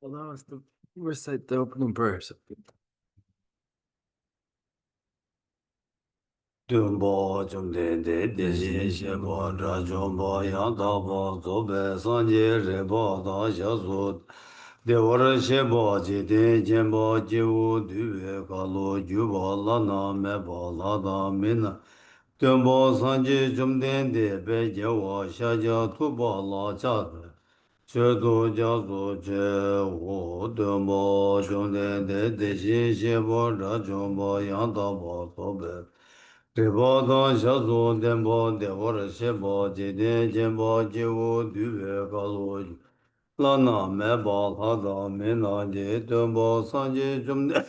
Allow us to recite the opening prayers. Dunbo chumde de shi shebo dra chombo yang tabo zobe sanje rebo da sha su de war shebo ji de jenbo ji wu duwe ka lo ju ba la na me ba la da mi na Dunbo sanje chumde de be je wa sha ja tu ba la cha de che du ja su che wu dunbo chumde de shi shebo dra chombo yang tabo zobe Debo don shazo denbo devor shebo jide jembo jivu duve kalu lana meba lada mena je denbo sanje jumde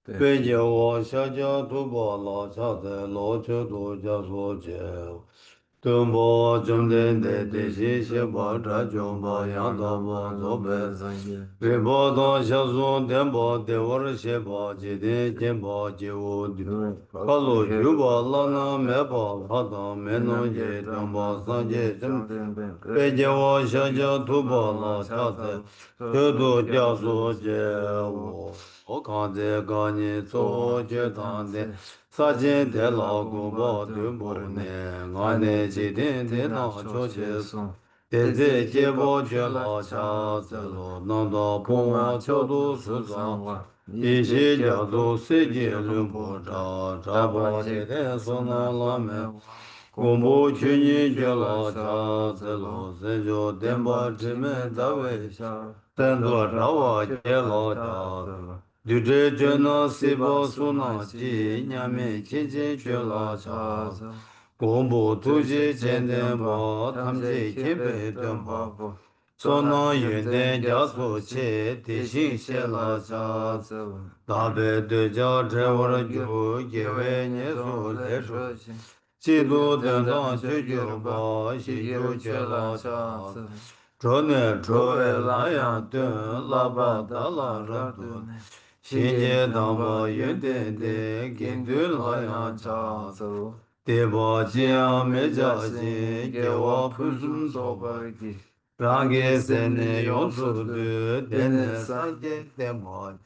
peje wo shaja tuba la chate lo che do jaso che denbo jumde de shi shebo tra jombo yanda bo zobe Debo don shazo denbo devor shebo jide jembo jivu duve Kalu yuwa lana meba lada meno ye dhamma sanje jim peje wo shaja tuba la chate chudu jasu je wo okante gani tso je tante sajen de la gomba dumbo ne ngane je den de na cho che son Deze jebo je la cha zelo nanda pongwa chodu su zangwa Ishi jadu seje lumbu cha chaba je de sona la me Gombo chunyi je la cha zelo sejo denpa chime dawe sha Tendo rawa je la cha zelo Duje je na sipa suna ji nyame chi je je la cha zelo Gombo tuje chenden pa tamje kepe denpa po Sona yun jaso che te shin she la cha tse Dabe de ja trevor ju gewe nye so le shu Chi du den dan chu ju ba shi ju che la cha Chö ne chö we la yang dun la ba da la ra du Shin je dan ba yun den de gen du la yang cha Te ba jian me ja xin ge wa pu sum so ba ki Rangi sene yonsu du dene sanje demo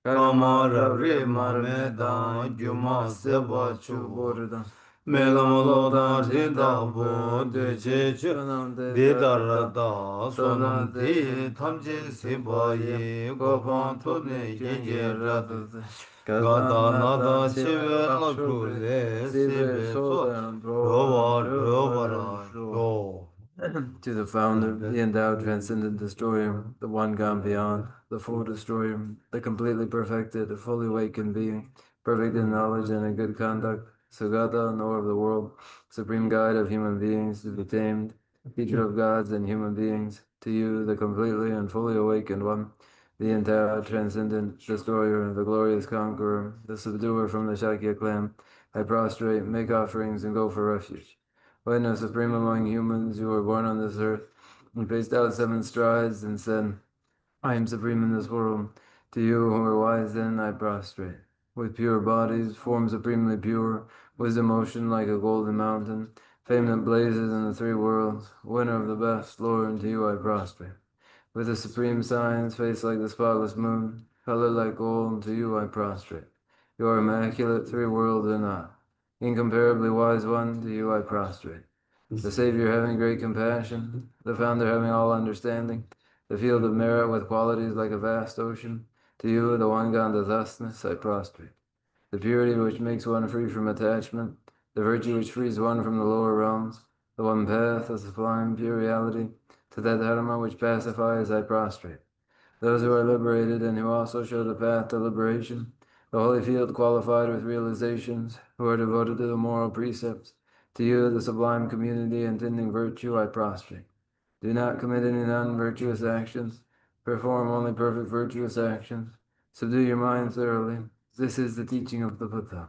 Kama rabri mame dan gyuma seba chuburdan Melam lodan rinda bu de che chu Didara da sonam di tamje sibayi Gopan tune yenge radu Gada nada chive la kule sibe so Rova rova ra ro To the founder, the endowed transcendent destroyer, the one gone beyond, the full destroyer, the completely perfected, the fully awakened being, perfect in knowledge and in good conduct, Sugata, knower of the world, supreme guide of human beings to be tamed, teacher of gods and human beings, to you, the completely and fully awakened one, the endowed transcendent destroyer, the glorious conqueror, the subduer from the Shakya clan, I prostrate, make offerings, and go for refuge. When a supreme among humans, you were born on this earth, and paced out 7 strides and said, I am supreme in this world. To you who are wise then I prostrate. With pure bodies, form supremely pure, wisdom ocean like a golden mountain, fame that blazes in the 3 worlds, winner of the best, Lord, to you I prostrate. With a supreme science, face like the spotless moon, color like gold, to you I prostrate. You are immaculate, 3 worlds are not. Incomparably wise one, to you I prostrate. The Savior having great compassion, the Founder having all understanding, the field of merit with qualities like a vast ocean, to you, the one gone to thusness, I prostrate. The purity which makes one free from attachment, the virtue which frees one from the lower realms, the one path, the sublime pure reality, to that dharma which pacifies, I prostrate. Those who are liberated and who also show the path to liberation, the holy field qualified with realizations, who are devoted to the moral precepts, to you, the sublime community intending virtue, I prostrate. Do not commit any non-virtuous actions, perform only perfect virtuous actions, subdue your mind thoroughly. This is the teaching of the Buddha.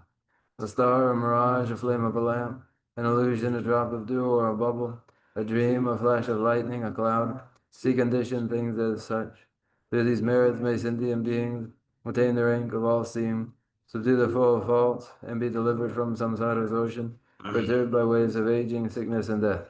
A star, a mirage, a flame of a lamp, an illusion, a drop of dew or a bubble, a dream, a flash of lightning, a cloud, see conditioned things as such. Through these merits may sentient beings attain the rank of all seeing, subdue the foe of faults, and be delivered from samsara's ocean, perturbed by waves of aging, sickness, and death.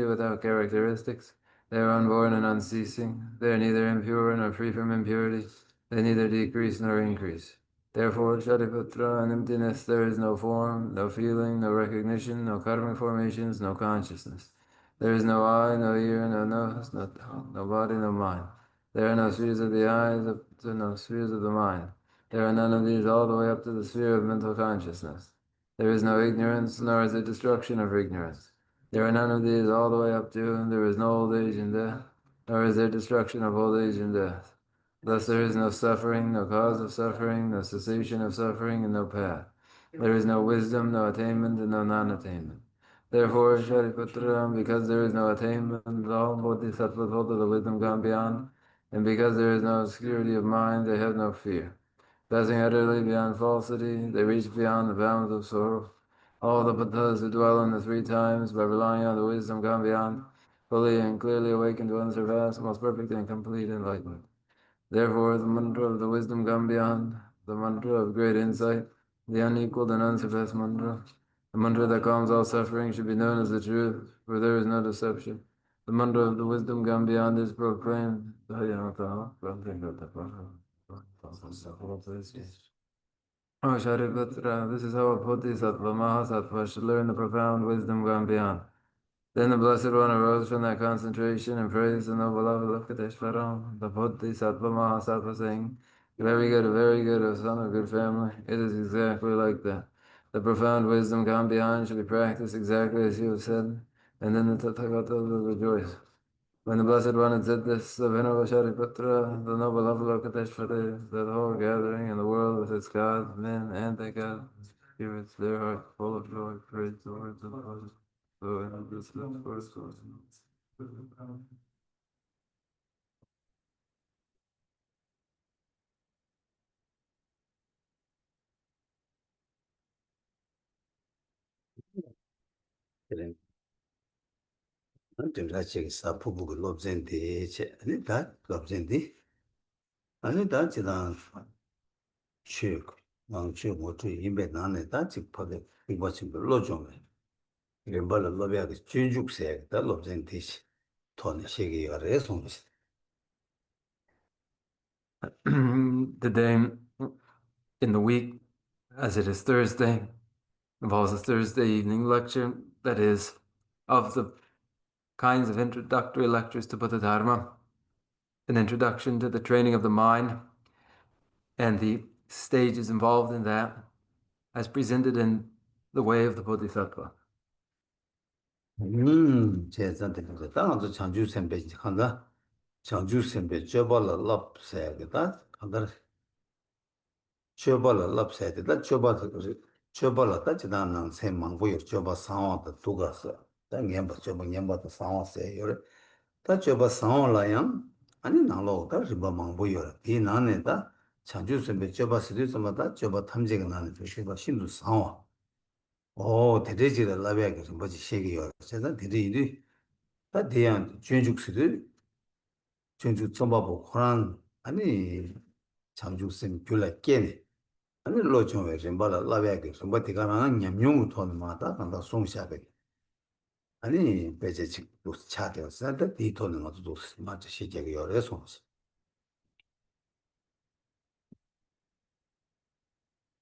quality without characteristics. They are unborn and unceasing. They are neither impure nor free from impurity. They neither decrease nor increase. Therefore, Shariputra, in emptiness there is no form, no feeling, no recognition, no karmic formations, no consciousness. There is no eye, no ear, no nose, no tongue, no body, no mind. There are no spheres of the eyes, no spheres of the mind. There are none of these all the way up to the sphere of mental consciousness. There is no ignorance, nor is there destruction of ignorance. There are none of these all the way up to, and there is no old age and death, nor is there destruction of old age and death. Thus there is no suffering, no cause of suffering, no cessation of suffering, and no path. There is no wisdom, no attainment, and no non-attainment. Therefore, Shariputra, because there is no attainment, all bodhisattvas hold the wisdom gone beyond, and because there is no obscurity of mind, they have no fear. Passing utterly beyond falsity, they reach beyond the bounds of sorrow. All the Buddhas who dwell in the three times, by relying on the wisdom gone beyond, fully and clearly awakened to unsurpassed, most perfect and complete enlightenment. Therefore, the mantra of the wisdom gone beyond, the mantra of great insight, the unequaled and unsurpassed mantra, the mantra that calms all suffering should be known as the truth, for there is no deception. The mantra of the wisdom gone beyond is proclaimed. Oh, Shariputra, this is how a Bodhisattva, Mahasattva should learn the profound wisdom gone beyond. Then the Blessed One arose from that concentration and praised the noble Avalokiteshvaram, the Bodhisattva Mahasattva, saying, very good, O son of good family. It is exactly like that. The profound wisdom gone beyond should be practiced exactly as you have said, and then the Tathagata will rejoice. When the Blessed One had said this, the Venerable Shariputra, the noble Avalokiteshvara, the whole gathering in the world with its gods, men, and their gods, spirits, their hearts full of joy, praise the words of the Lord. So, in this first 그래. 내가 지금 사포부고 롭젠데 아니 다 롭젠데 아니 다 지난 책 망치 모두 임베 나네 다 직파데 이거 지금 로종에 이게 벌 로비아게 준죽세 다 롭젠데 돈 세계가 레송스 the day in the week, as it is Thursday, involves a Thursday evening lecture that is of the kinds of introductory lectures to Buddha Dharma, an introduction to the training of the mind, and the stages involved in that, as presented in the way of the Bodhisattva. 제한테 당도 장주 선배 한다 장주 선배 저발라 랍세게다 한다 저발라 랍세게다 저발라 지나는 세망고요 저바 상황도 두가서 당연히 저바 년바도 상황세 다 저바 상황라양 아니 나로 다 저바 망보여 이 나네다 장주 선배 저바 스리스마다 저바 탐지가 나는 저바 신도 상황 대대지를 라비아게 좀 뭐지 세계요 세상 대대이리 다 대한 전죽스들 전주 점바보 호란 아니 장주쌤 줄라 깨네 아니 로종에 рем바라 라비아게 좀 뭐지 가나 냠용우 돈마다 간다 송샤게 아니 배제직 또 차되었어 다 디토는 것도 맞지 시계가 여러 송시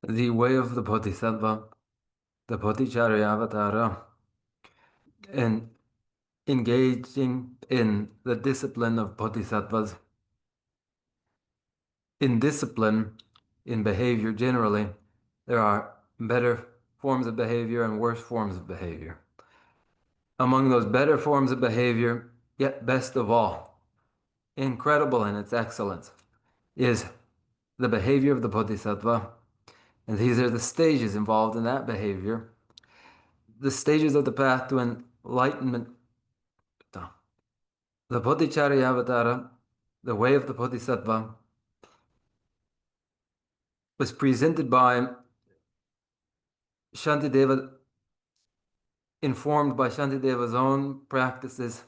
The way of the Bodhisattva, the Bodhicharyavatara, and engaging in the discipline of Bodhisattvas. In discipline, in behavior generally, there are better forms of behavior and worse forms of behavior. Among those better forms of behavior, yet best of all, incredible in its excellence, is the behavior of the Bodhisattva. And these are the stages involved in that behavior. The stages of the path to enlightenment. The Bodhicharyavatara, the way of the Bodhisattva, was presented by Shantideva, informed by Shantideva's own practices,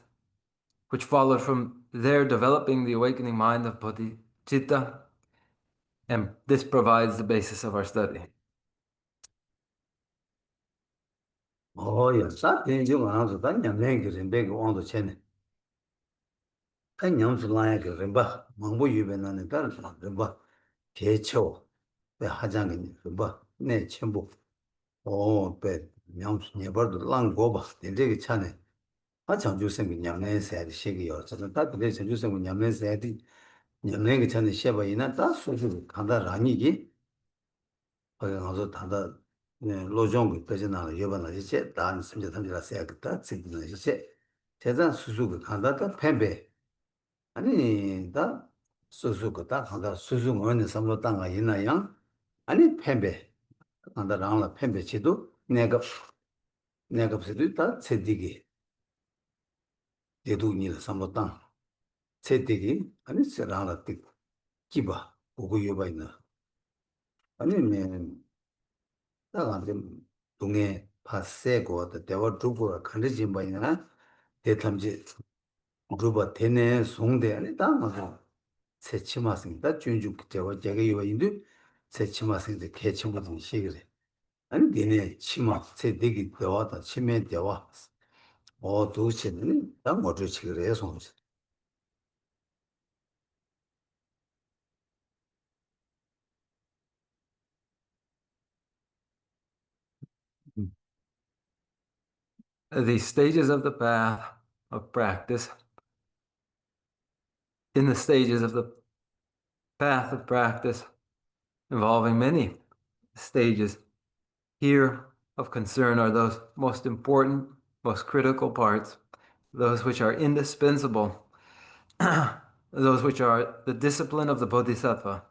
which followed from their developing the awakening mind of Bodhicitta, and this provides the basis of our study. 야, 사태는 안아서 단냥 랭기는 배가 온도 챘네. 단냥스 라야게 렘바 망보 유변하는 다른 렘바 개초 배 하장이 뭐, 내 전부, 배 명수 내버도 랑고 된저기 차네. 장주생이 냠내서야 돼, 시기요. 저는 딱 그래, 장주생이 냠내서야 돼. 냠내기 전에 시해봐이나 다 소주 간다, 아니기. 거기 가서 다다, 로종이 빼져나가 여반하지, 제, 난 심지어 탐지라 써야겠다, 생기는 이제. 재산 수수가 간다다, 팬배. 아니, 다 수수가 다 간다, 수수 어느 삼로 땅가 있나요? 아니, 팬배. 간다, 랑라 팬배치도 내가 없어도 다 세디기. 대두니를 삼로 땅. 세디기, 아니, 랑라 띠, 기바, 보고 여바 있나. 아니, 나한테 동네 파세고 대화 두고 간지 뭐이나 대탐지 그루바 되네 송대 아니 다 맞아 세치마승다 준주 대화 제가 요인데 세치마승데 개침부터 시기래 아니 되네 치마 세대기 대화다 치매 대화 도시는 다 뭐죠 지그래 송 The stages of the path of practice. In the stages of the path of practice, involving many stages, here of concern are those most important, most critical parts, those which are indispensable, those which are the discipline of the Bodhisattva.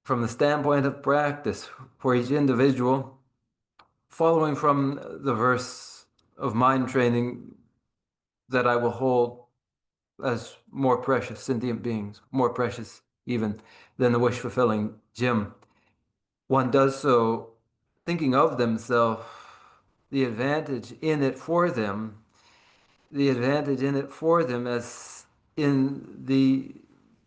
From the standpoint of practice, for each individual, following from the verse of mind training that I will hold as more precious sentient beings, more precious even than the wish-fulfilling gem, one does so thinking of themselves, the advantage in it for them, the advantage in it for them as in the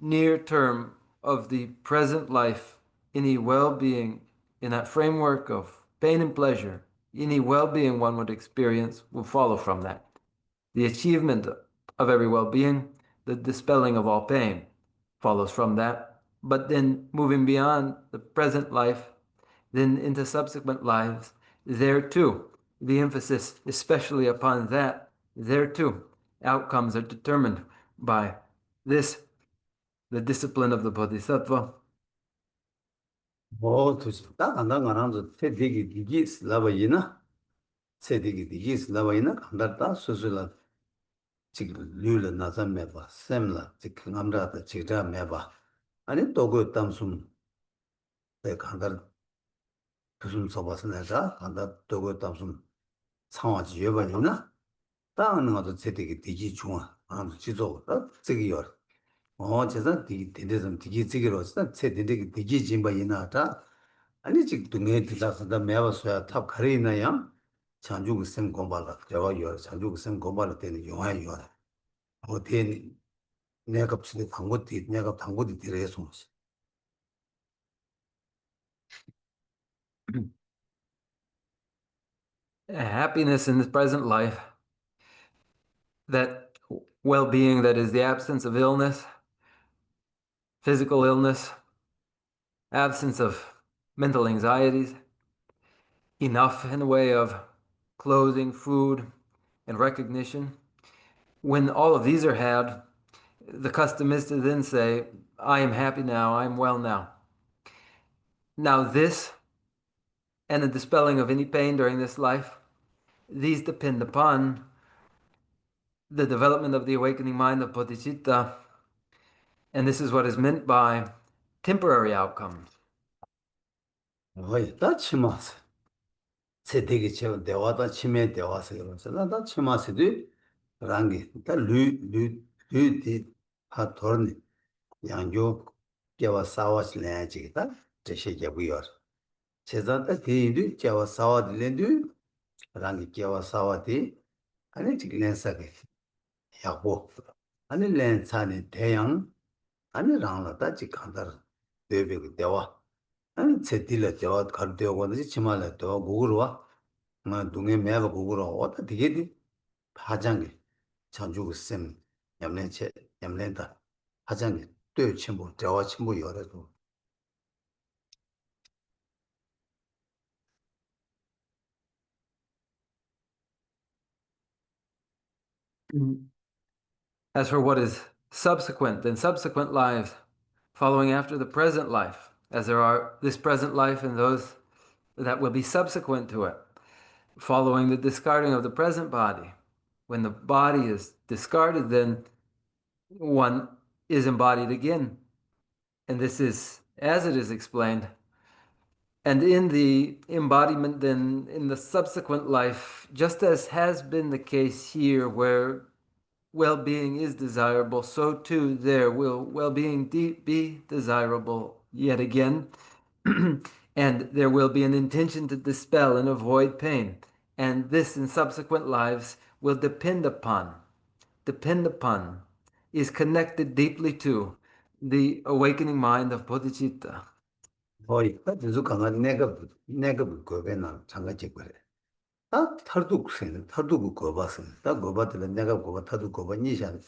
near term of the present life, any well-being in that framework of pain and pleasure, any well-being one would experience will follow from that. The achievement of every well-being, the dispelling of all pain follows from that. But then moving beyond the present life, then into subsequent lives, there too, the emphasis especially upon that, there too, outcomes are determined by this, the discipline of the Bodhisattva. 도시 딱 안당 안한도 세대기 디기 슬라바이나 세대기 디기 슬라바이나 간다다 수술라 지금 류를 나선 매봐 샘라 지금 암라다 지자 매봐 아니 또그 담숨 내 간다 무슨 써봐서 내가 간다 또그 담숨 상황지 여봐이나 다른 것도 세대기 디기 중앙 안 지도다 저기요 제가 디 데데좀 디기 지기로 진짜 세대기 디기 짐바이나다 아니 지금 동네 디자스다 매워서야 탑 가리나야 장중 생 공부하라 제가 요 장중 생 공부할 때는 용하요 어디 내가 없으니 광고띠 내가 광고띠 들어서 Happiness in this present life, that well-being that is the absence of illness, physical illness, absence of mental anxieties, enough in the way of clothing, food, and recognition. When all of these are had, the custom is to then say, I am happy now, I am well now. Now this and the dispelling of any pain during this life, these depend upon the development of the awakening mind of Bodhicitta, and this is what is meant by temporary outcomes. 다 치마스 세대기 저 대화다 치매 대화서 그러면서 나 치마스도 랑게 다류류류디 하 토르니 양조 개와 싸워스 내지다 제시게 부여 제자다 디디 개와 싸워들랜드 랑게 개와 싸워디 아니 지금 렌사게 야고 아니 렌사니 대양 아니 랑라다 지간다 되베 대화 아니 제딜라 저 가르되고 치말라 또 구구로와 나 동에 매가 구구로 왔다 되게디 파장게 장주고 쌤 냠내체 냠낸다 파장게 또 친구 대화 친구 열어도 As for what is subsequent, then subsequent lives following after the present life, as there are this present life and those that will be subsequent to it, following the discarding of the present body. When the body is discarded, then one is embodied again. And this is as it is explained. And in the embodiment, then in the subsequent life, just as has been the case here, where well-being is desirable, so too there will well-being be desirable yet again. And there will be an intention to dispel and avoid pain. And this in subsequent lives will depend upon, is connected deeply to the awakening mind of bodhicitta. 거의 그래서 강한 내가 그거는 장가지 그래. 다 털도 그래. 털도 그거 봤어. 다 그거 봤더니 내가 그거 털도 그거 니산.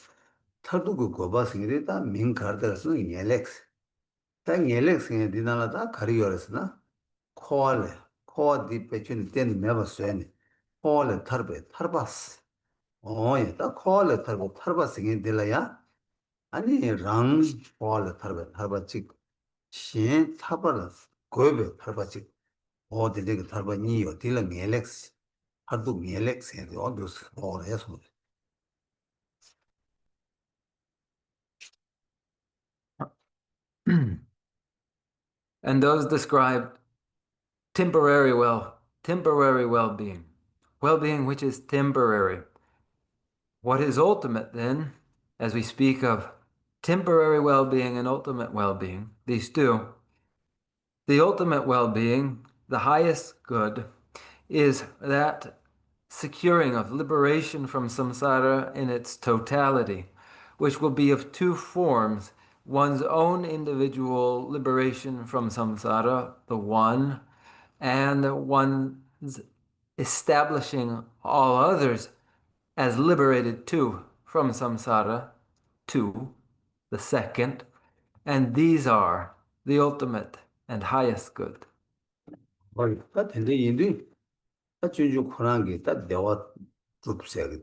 털도 그거 봤으니다 민가르다서 엘렉스. 다 엘렉스에 디나라다 가리어스나. 코알레. 코디 배춘 땐 매버스네. 코알레 털바스. 예, 다 코알레 털바스게 될라야. 아니 랑 코알레 털바치. 신 타바르 고베 털바치. 어디게 털바니요. 딜라 엘렉스. 하도 엘렉스에 어디서 오래서. And those describe temporary well-being, well-being which is temporary. What is ultimate then, as we speak of temporary well-being and ultimate well-being, these two, the ultimate well-being, the highest good, is that securing of liberation from samsara in its totality, which will be of two forms: one's own individual liberation from samsara, the one, and one's establishing all others as liberated too from samsara, two, the second, and these are the ultimate and highest good. 다 근데 인도 다 준주 코란게 다 대화 줍세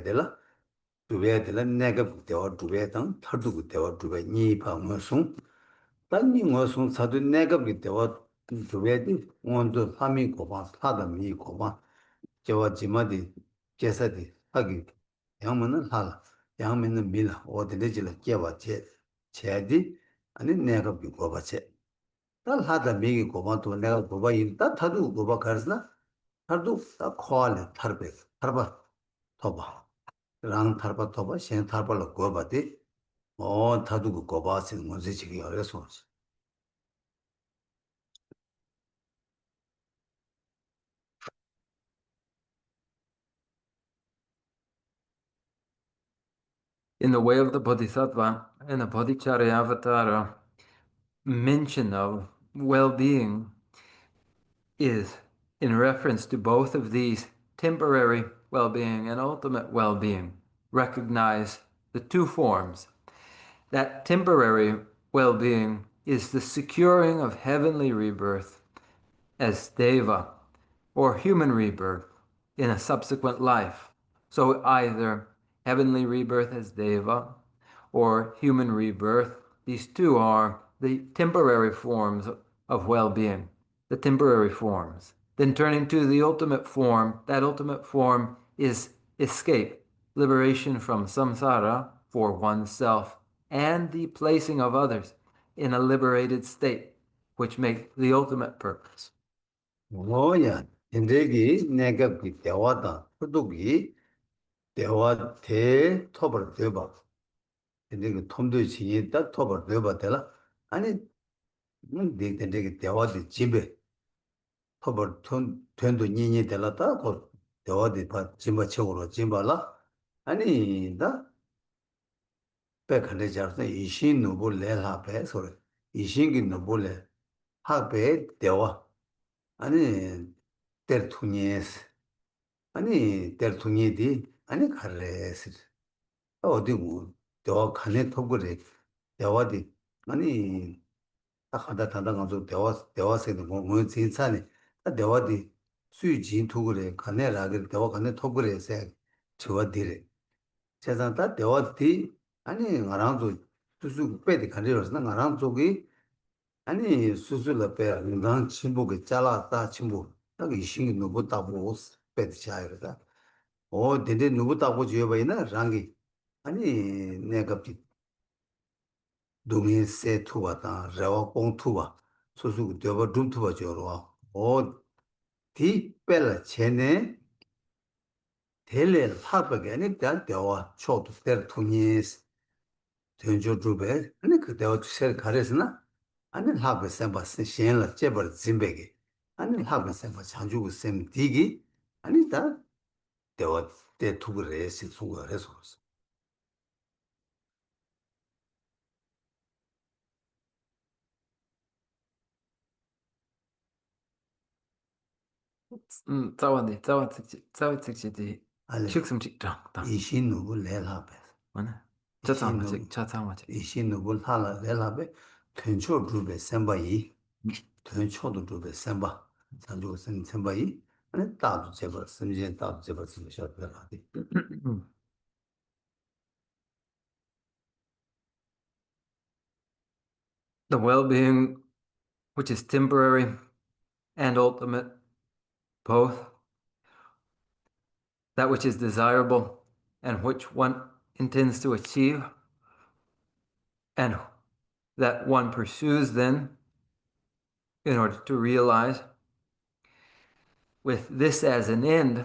되라 두베 되라 내가 대화 두베 당 털도 대화 두베 니 방어송 단니 어송 사도 내가 대화 두베디 원도 함이 고바 사다 미 고바 저와 지마디 제사디 하기 양문은 할 양면은 밀 어디를 깨봐 제디 아니 내가 비고바 다 하다 미기 고바도 내가 고바 인다 타도 고바 가르스나 타도 다 코알레 타르바 토바 랑 타르바 토바 신 타르바로 고바디 타도 그 고바스 뭔지 지기 어려서 In the way of the Bodhisattva and the Bodhicharyavatara, mention of well-being is in reference to both of these temporary well-being and ultimate well-being. Recognize the two forms. That temporary well-being is the securing of heavenly rebirth as deva, or human rebirth in a subsequent life. So either heavenly rebirth as deva or human rebirth, these two are the temporary forms of well-being, the temporary forms. Then turning to the ultimate form, that ultimate form is escape, liberation from samsara for oneself, and the placing of others in a liberated state, which make the ultimate purpose. 뭐야 인데기 내가 그 대화다 그도기 대화 대 토벌 대바 근데 그 톰도 지했다 토벌 대바 되라 아니 내가 대화도 집에 토벌 톤 된도 니니 되라다 그 대화도 봐 짐바 책으로 짐발라 아니 나 백한테 잡서 이신 누볼 내라 배 소리 이신기 누볼래 하배 대화 아니 테르투니에스 아니 테르투니디 아니 칼레스 어디 뭐 대화 칸에 토그레 대화디 아니 딱 하다 단단 가서 대화세도 뭐 진짜네 대화디 수진 토그레 칸에라게 대화 칸에 토그레세 저와디레 세상다 대화티 아니 나랑도 수수 빼디 간지러서 나랑쪽이 아니 수수를 빼 난 친구가 잘랐다 친구 딱 이신이 누구 따고 빼디 차이다 근데 누구 따고 지어봐이나 랑기 아니 내가 동의 세 투바다 레와 공 투바 수수 되버 좀 투바 저러 디 뺄라 체네 텔레 파버게 아니 단 대화 초도 텔 투니스 전조 주베 아니 그 대화 셀 가레스나 아니 하베 셈바스 신라 제버 짐베게 아니 하베 셈바 장주고 셈 디기 아니 다 대화 때 투그레스 수고해서 Tsawa tsikchi di 알레 shuk samchik chang tang. 이신 누구 레라베 Wana? Cha 이신 tsangma 누구 chik, cha tsangma chik. 이신 누구 하라 레라베 텐초 주베 셈바이 텐초도 주베 셈바 장주고 셈 셈바이 아니 따도 제버 셈제 따도 제버 셈 셔더라디 The well-being, which is temporary and ultimate, both, that which is desirable and which one intends to achieve, and that one pursues then in order to realize, with this as an end,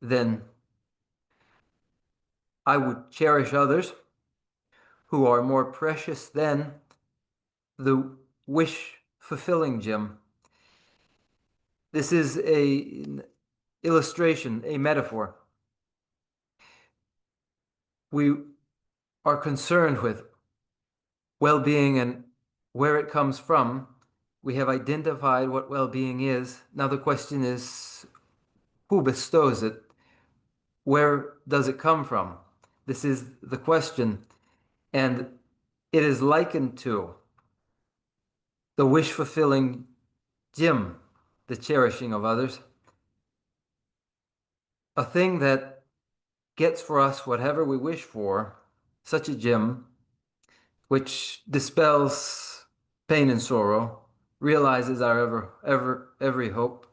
then I would cherish others who are more precious than the wish-fulfilling gem. This is an illustration, a metaphor. We are concerned with well-being and where it comes from. We have identified what well-being is. Now the question is, who bestows it? Where does it come from? This is the question. And it is likened to the wish-fulfilling gem, the cherishing of others, a thing that gets for us whatever we wish for, such a gem, which dispels pain and sorrow, realizes our every hope.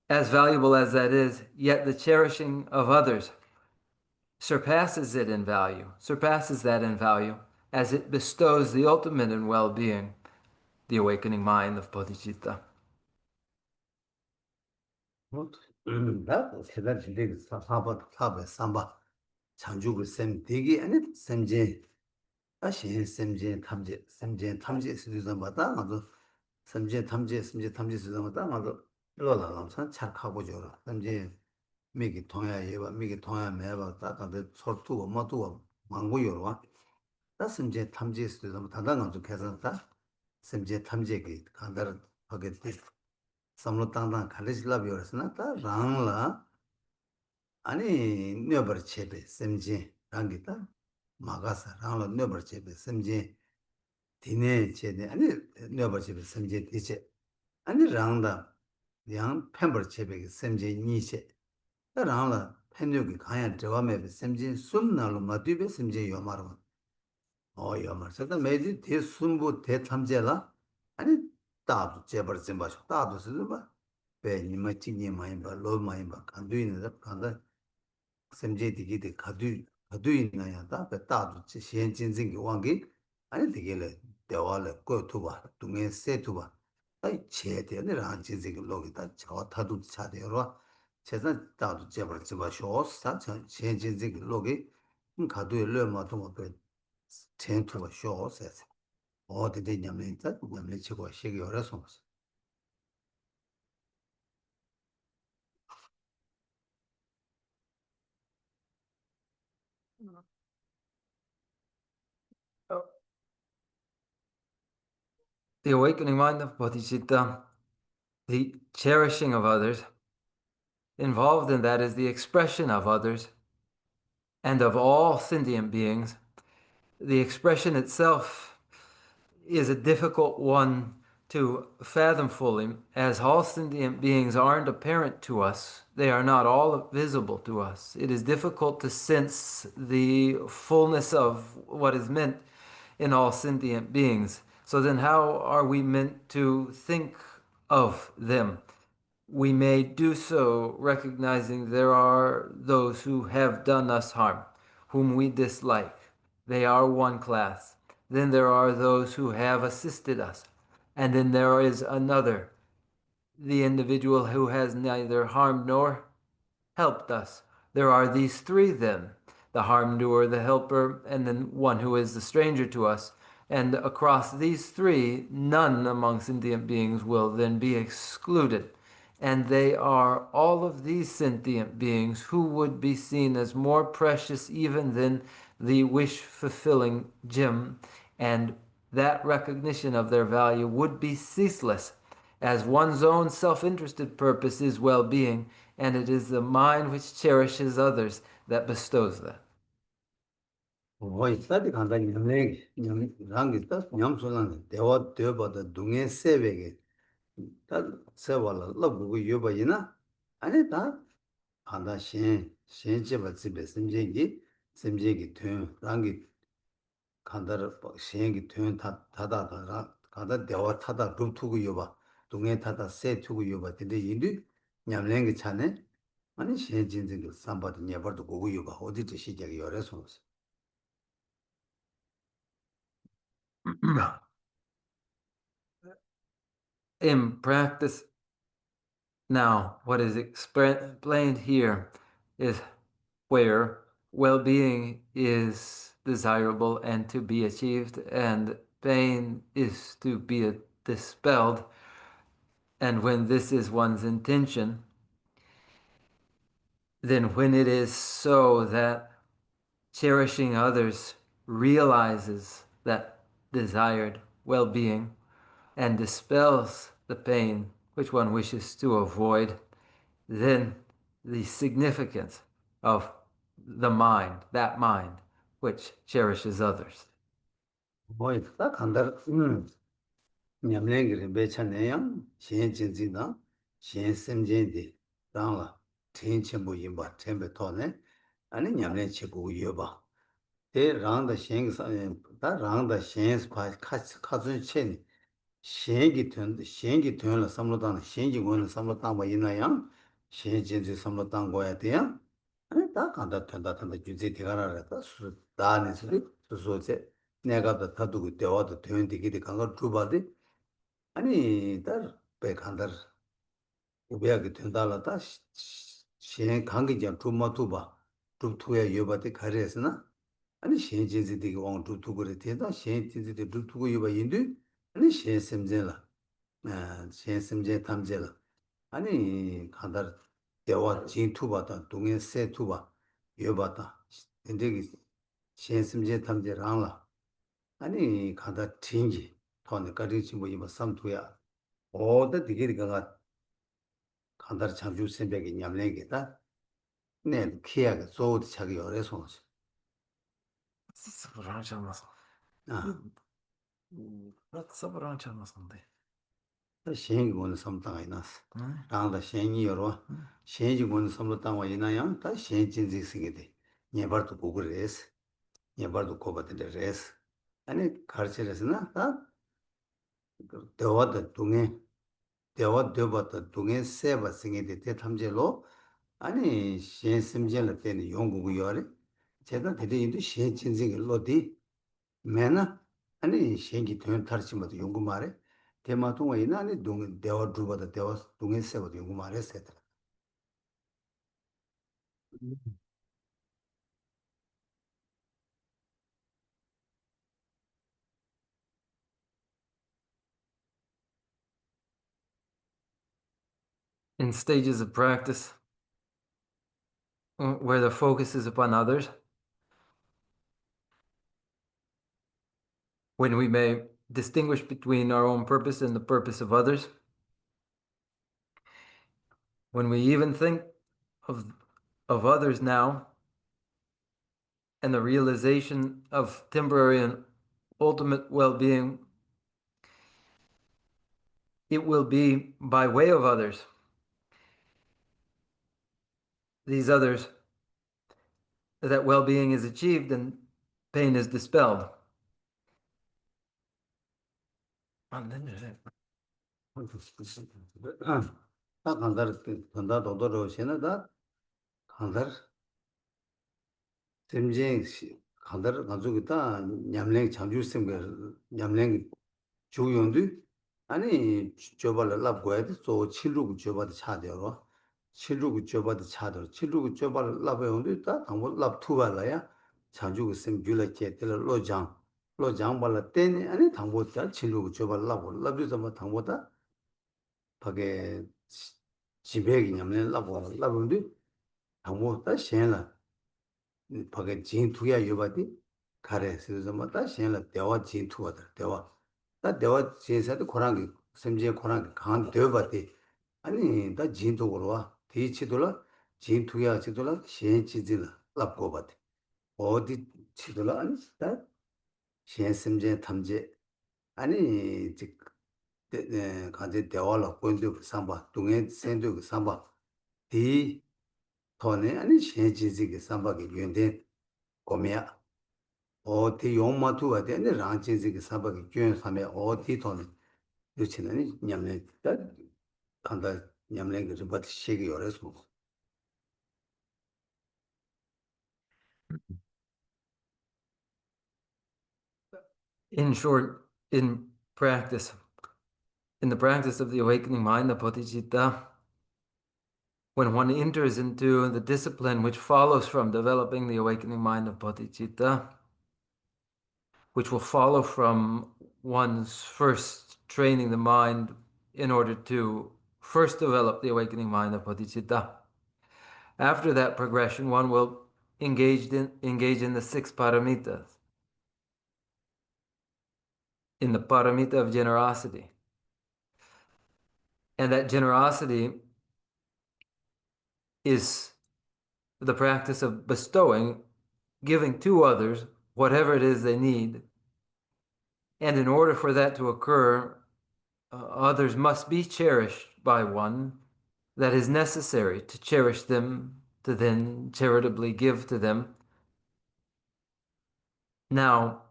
As valuable as that is, yet the cherishing of others surpasses that in value, as it bestows the ultimate in well-being, the awakening mind of Bodhisattva. 나 세달 진데 사바 삼바 장주고 셈 되게 아니 셈제 셈제 탐제 수도 받아 나도 셈제 탐제 수도 받아 나도 로라람산 착하고 저러 셈제 미기 통야 예바 미기 통야 매바 다다데 소투고 뭐투고 망고 요와 다 셈제 탐제 수도 받아 나도 계산다 셈제 탐제기 간다를 하게 돼 samlo tangdang khalij lab yorasna ta rangla ani nyobar chebe semje rangita magasa rangla nyobar chebe semje dine chede ani nyobar chebe semje diche ani rangda yang pembar chebe semje niche ta rangla penyogi kaya dewa mebe semje sumnalo madube semje yomarwa yomar sata meji de sumbu de tamjela ani 다도 제벌 좀 봐줘. 다도 쓰는 봐. 배 니마 찌니 많이 봐. 로 많이 봐. 간도 있는 데 간다. 샘제 디기데 가도 있나야. 다배 다도 시행 진진기 왕기 아니 되게래. 대화를 거투 봐. 동에 세투 봐. 아이 제대로 안 진진기 로기다. 저 타도 차대로. 제가 다도 제벌 좀 봐줘. 사천 시행 진진기 로기 가도 일로마도 못 돼. 텐투가 쇼세스. 어디에 냠내다 냠내 치고 시기 어려서 The awakening mind of Bodhisattva, the cherishing of others, involved in that is the expression of others and of all sentient beings. The expression itself is a difficult one to fathom fully, as all sentient beings aren't apparent to us, they are not all visible to us. It is difficult to sense the fullness of what is meant in all sentient beings. So then, how are we meant to think of them? We may do so recognizing there are those who have done us harm, whom we dislike. They are one class. Then there are those who have assisted us. And then there is another, the individual who has neither harmed nor helped us. There are these three then, the harm doer, the helper, and then one who is the stranger to us. And across these three, none among sentient beings will then be excluded. And they are all of these sentient beings who would be seen as more precious even than the wish fulfilling gem. And that recognition of their value would be ceaseless, as one's own self interested purpose is well being, and it is the mind which cherishes others that bestows that. 뭐 있다디 간다 냠랭이 냠랑기 딱 냠솔란 대화 되어봐도 동해 세베게 다 세월라 러부고 여봐이나 아니 다 간다 신제바 집에 심제기 튼 랑기 간다를 신기 튼 다다다라 간다 대화 타다 루투고 여봐 동해 타다 세 투고 여봐 근데 인도 냠랭이 차네 아니 신진진도 삼바도 녀버도 고고 여봐 어디지 시작이 열어서 In practice, now, what is explained here is where well being is desirable and to be achieved, and pain is to be dispelled. And when this is one's intention, then when it is so that cherishing others realizes that desired well being and dispels the pain which one wishes to avoid, then the significance of the mind, that mind which cherishes others. 뭐 딱 간다 냠랭이를 배차내양 신진진다 신심진디 당라 텐천부 임바 템베 토네 아니 냠랭 치고 여봐 대 랑다 신사 다 랑다 신스 파 카즈 첸 신기 튼라 삼로단 신기 원을 삼로단 뭐 있나요 신진지 삼로단 거야 돼요 아니 다 간다 탄다 주제 대가라다 수 다네서 수소제 내가 다 타두고 대화도 되는데 간거 두바디 아니 다 배칸다 우베하게 된다라다 신 관계자 두마두바 두투에 여바데 가르에서나 아니 신진지디가 왕 두투고래 되다 신진지디 두투고 여바 인도 아니 신심제라 신심제 탐제라 아니 간다 대화 진투바다 동에 세투바 여바다 인데기 신심제 탐제랑라 아니 간다 팅지 토네 가리지 뭐 이마 삼투야 어디 디게리가 간다르 참주 생백이 냠랭게다 네 키야가 조드 차기 어려서 아 신이 원은 섬당아 이나스 라다 신이 여러 신이 원은 섬로 땅와 이나야 다 신진지 생게데 네버도 고그레스 네버도 고바데 레스 아니 가르치레스나 다 대화도 동에 대화 되었다 동에 세바 생게데 대탐제로 아니 신심전을 때는 용국이 열이 제가 대대인도 신진생이 로디 매나 아니 신기 돈 탈치마도 용구 말해 대마동에 있나 아니 동 대화 두바다 대화 동에 세바도 용구 말했어. In stages of practice where the focus is upon others, when we may distinguish between our own purpose and the purpose of others, when we even think of others now and the realization of temporary and ultimate well-being it will be by way of others, these others, that well-being is achieved and pain is dispelled. 다 간다르 간다 도도로 시나다 간다르 템제 간다르 가족이다 냠랭 잠주심 그 냠랭 조용도 아니 저발을 납고야 또 칠루고 저바도 차대로 칠루고 저바도 차대로 칠루고 저발을 납고야 있다 당고 납 투발라야 자주고 심 줄게 될 로장 발라 때니 아니 당고다 칠루고 저발 납고 납주서 뭐 당보다 밖에 지배기 냠랭 납고 당보다 셴라 밖에 진투야 여바디 가래서 뭐다 셴라 대화 진투하다 대화 다 대화 진사도 고랑이 심지어 고랑이 강 되어바디 아니 다 진도로 와 뒤치돌아 진투야 치돌아 셴치질 랍고바디 어디 치돌아 아니 다 셴심제 탐제 아니 즉 가제 대화로 본도 삼바 동에 센도 삼바 디 토네 아니 셴치지게 삼바게 연된 고미야 어디 용마투가 되네 랑진지게 삼바게 교연 삼에 어디 돈 요치는 냠네 간다 냠랭 그 버티 시기 요래서 In short, in the practice of the awakening mind, the bodhicitta, when one enters into the discipline which follows from developing the awakening mind of bodhicitta, which will follow from one's first training the mind in order to first develop the awakening mind of bodhicitta. After that progression, one will engage in the six paramitas, in the paramita of generosity. And that generosity is the practice of bestowing, giving to others whatever it is they need. And in order for that to occur, others must be cherished by one. That is necessary to cherish them, to then charitably give to them. Now,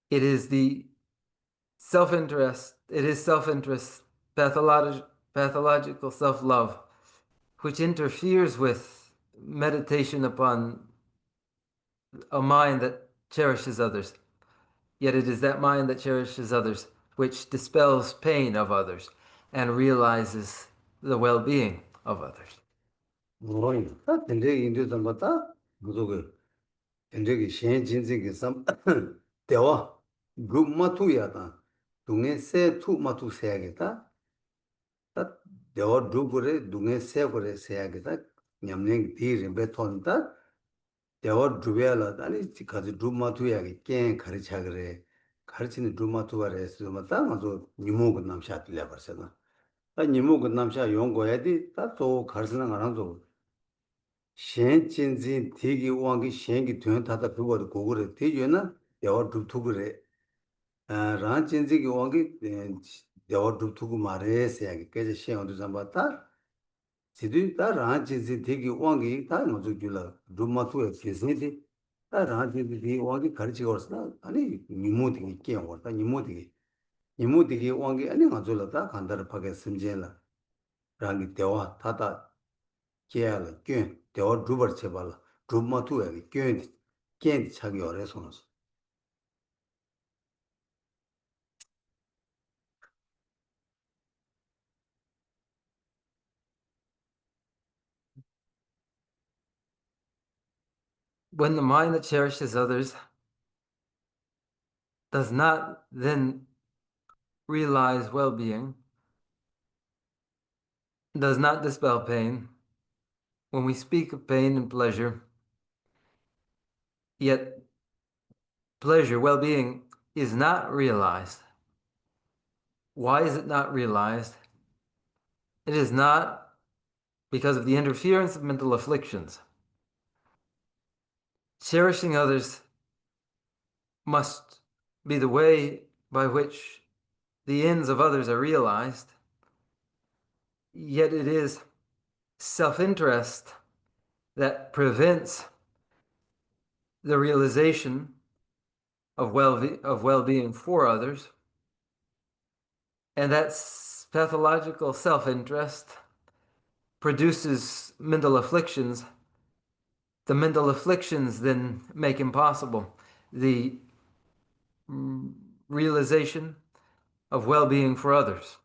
it is self-interest, pathological self-love, which interferes with meditation upon a mind that cherishes others. Yet it is that mind that cherishes others which dispels pain of others and realizes the well-being of others. 뭐이 다 된대 인도 좀 봤다 무조건 된대기 신진지게 삼 대화 그마투야다 동네 세 투마투 세야겠다 다 대화 두고래 동네 세고래 세야겠다 냠랭 디르 베톤다 대화 두베라 아니 가지 두마투야게 깬 가르쳐 그래 가르치는 두마투가래서 맞다 맞아 니모고 남샤들려 버서나 다 니모고 남샤 용고야디 다또 가르치는 거랑도 셴진진 되게 왕기 셴기 된 다다 그거를 고거를 되잖아 대화 두투그래 아 란진지기 왕기 대화 두투고 말해서야게 그래서 셴어도 잡았다 지도 다 란진지 되게 왕기 다 먼저 줄라 두마투에 계세디 다 란진지 되게 왕기 가르치고 왔어 아니 니모디기 깨워다 니모디기 왕기 아니 가져라다 간다를 파게 심지라 랑기 대화 다다 계야를 꽤 대화 두벌 제발 두마투에 꽤 차기 어려 손으로 When the mind that cherishes others does not then realize well-being, does not dispel pain, when we speak of pain and pleasure, yet pleasure, well-being, is not realized. Why is it not realized? It is not because of the interference of mental afflictions. Cherishing others must be the way by which the ends of others are realized, yet it is self-interest that prevents the realization of well-being for others, and that pathological self-interest produces mental afflictions. The mental afflictions then make impossible the realization of well-being for others.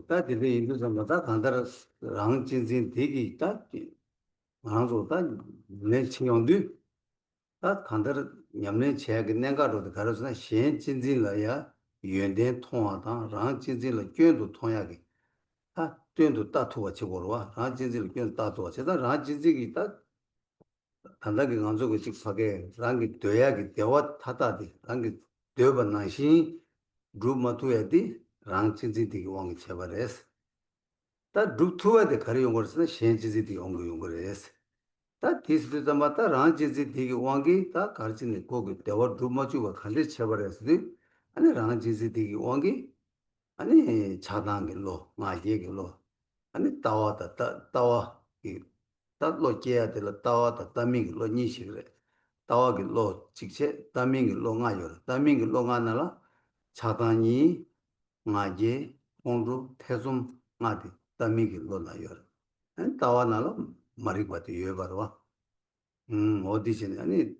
다 되게 인도서 다 간다라 랑진진 되게 있다. 방송다 내 친구들 다 간다라 냠내 제가 내가로도 가르쳐나 신진진라야 연대 통하다 랑진진라 견도 통하게 다 견도 따투와 치고로와 랑진진을 견 따투와 제가 랑진진이 다 단다게 간주고 직하게 랑기 돼야기 대화 타다디 랑기 되어봤나시 루마투야디 랑진진디 왕이 쳐버렸어 다 루투와데 가리 용거스는 신진진디 왕이 용거레스 다 디스드자마타 랑진진디 왕이 다 가르치네 거기 대화 루마주가 간데 쳐버렸어 아니 랑진진디 왕이 아니 차단길로 마예길로 아니 따와다 따와 이 따로 깨야 될 따와다 따밍로 니시그래 따와길로 직체 따밍로 가요 따밍로 가나라 차단이 마제 공루 태좀 마디 따밍로 나요 안 따와나라 마리바티 예바와 어디시네 아니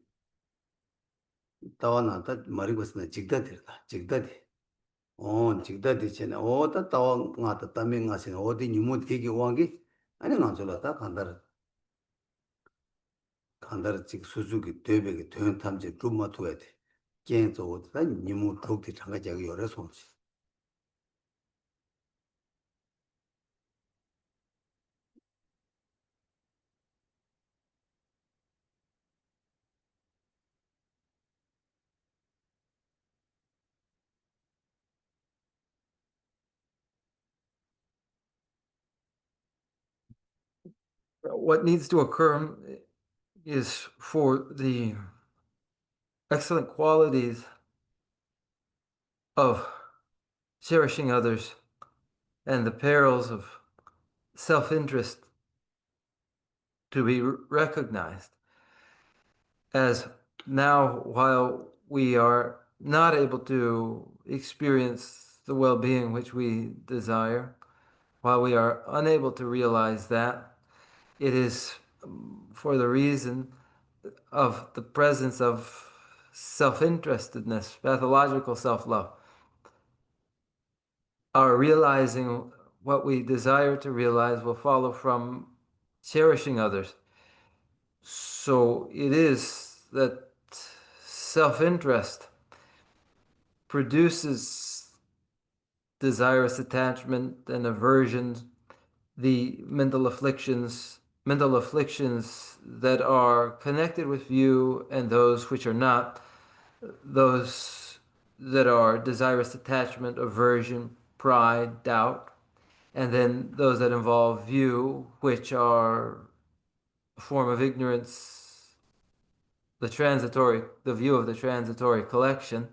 따와나다 마리고스나 직다들다 직다디 직다디 chen ta tawa nga ta tami nga sin di nyumu digi wangi ani nga zula ta kandar chik suzuki debegi tuyon tamche rumma tuwa de gen zo ta nyumu dhukti changa jagi yore sonchi What needs to occur is for the excellent qualities of cherishing others and the perils of self-interest to be recognized. As now, while we are not able to experience the well-being which we desire, while we are unable to realize that, it is for the reason of the presence of self-interestedness, pathological self-love. Our realizing what we desire to realize will follow from cherishing others. So it is that self-interest produces desirous attachment and aversion, the mental afflictions that are connected with you and those which are not, those that are desirous attachment, aversion, pride, doubt, and then those that involve view, which are a form of ignorance, the view of the transitory collection.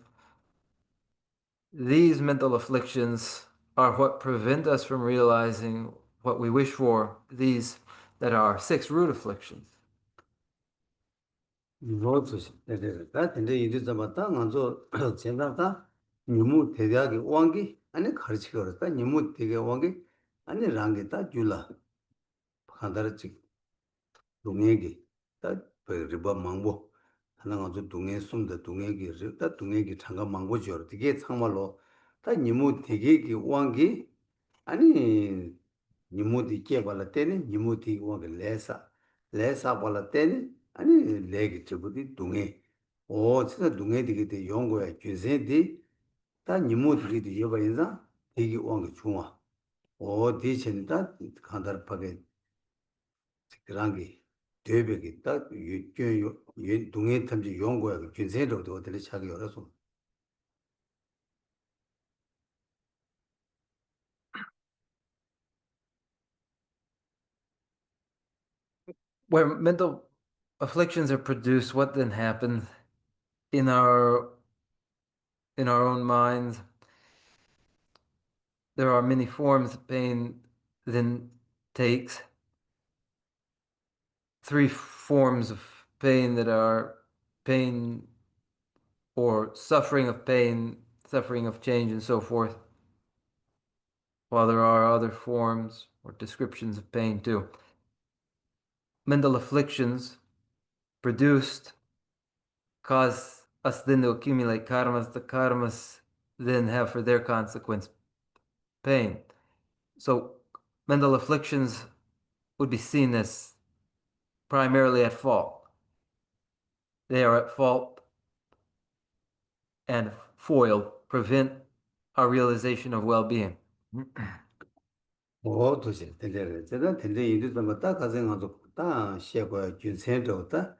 These mental afflictions are what prevent us from realizing what we wish for, these that are 6 root afflictions. 로즈시 다 근데 이제 잡았다 먼저 전다다 nyumu 대대하게 왕기 아니 가르치고 그랬다 nyumu 되게 왕기 아니 랑게다 줄라 한다르치 동해기 다 리바 망보 하나 가지고 동해 숨다 동해기 다 동해기 장가 망보 줘 되게 참말로 다 nyumu 되게 왕기 아니 nyumu 되게 발라 때는 nyumu 되게 왕기 레사 발라 때는 아니 레기 저거디 동해 진짜 동해 되게 연구야 규제디 다 니모 되게 여봐 인자 되게 왕게 좋아 디천다 간다르파게 그랑게 되베게 딱 유교 동해 탐지 연구야 규제로도 어디를 차기 어려서 Where mental afflictions are produced, what then happens in our own minds, there are many forms of pain then takes. Three forms of pain that are pain or suffering of pain, suffering of change, and so forth. While there are other forms or descriptions of pain too. Mental afflictions produced cause us then to accumulate karmas. The karmas then have for their consequence pain. So mental afflictions would be seen as primarily at fault. They are at fault and foil, prevent our realization of well-being. 오, 도시, 된대래. 제가 된대 인도 좀 딱 가생하고 딱 시작과 균센도다.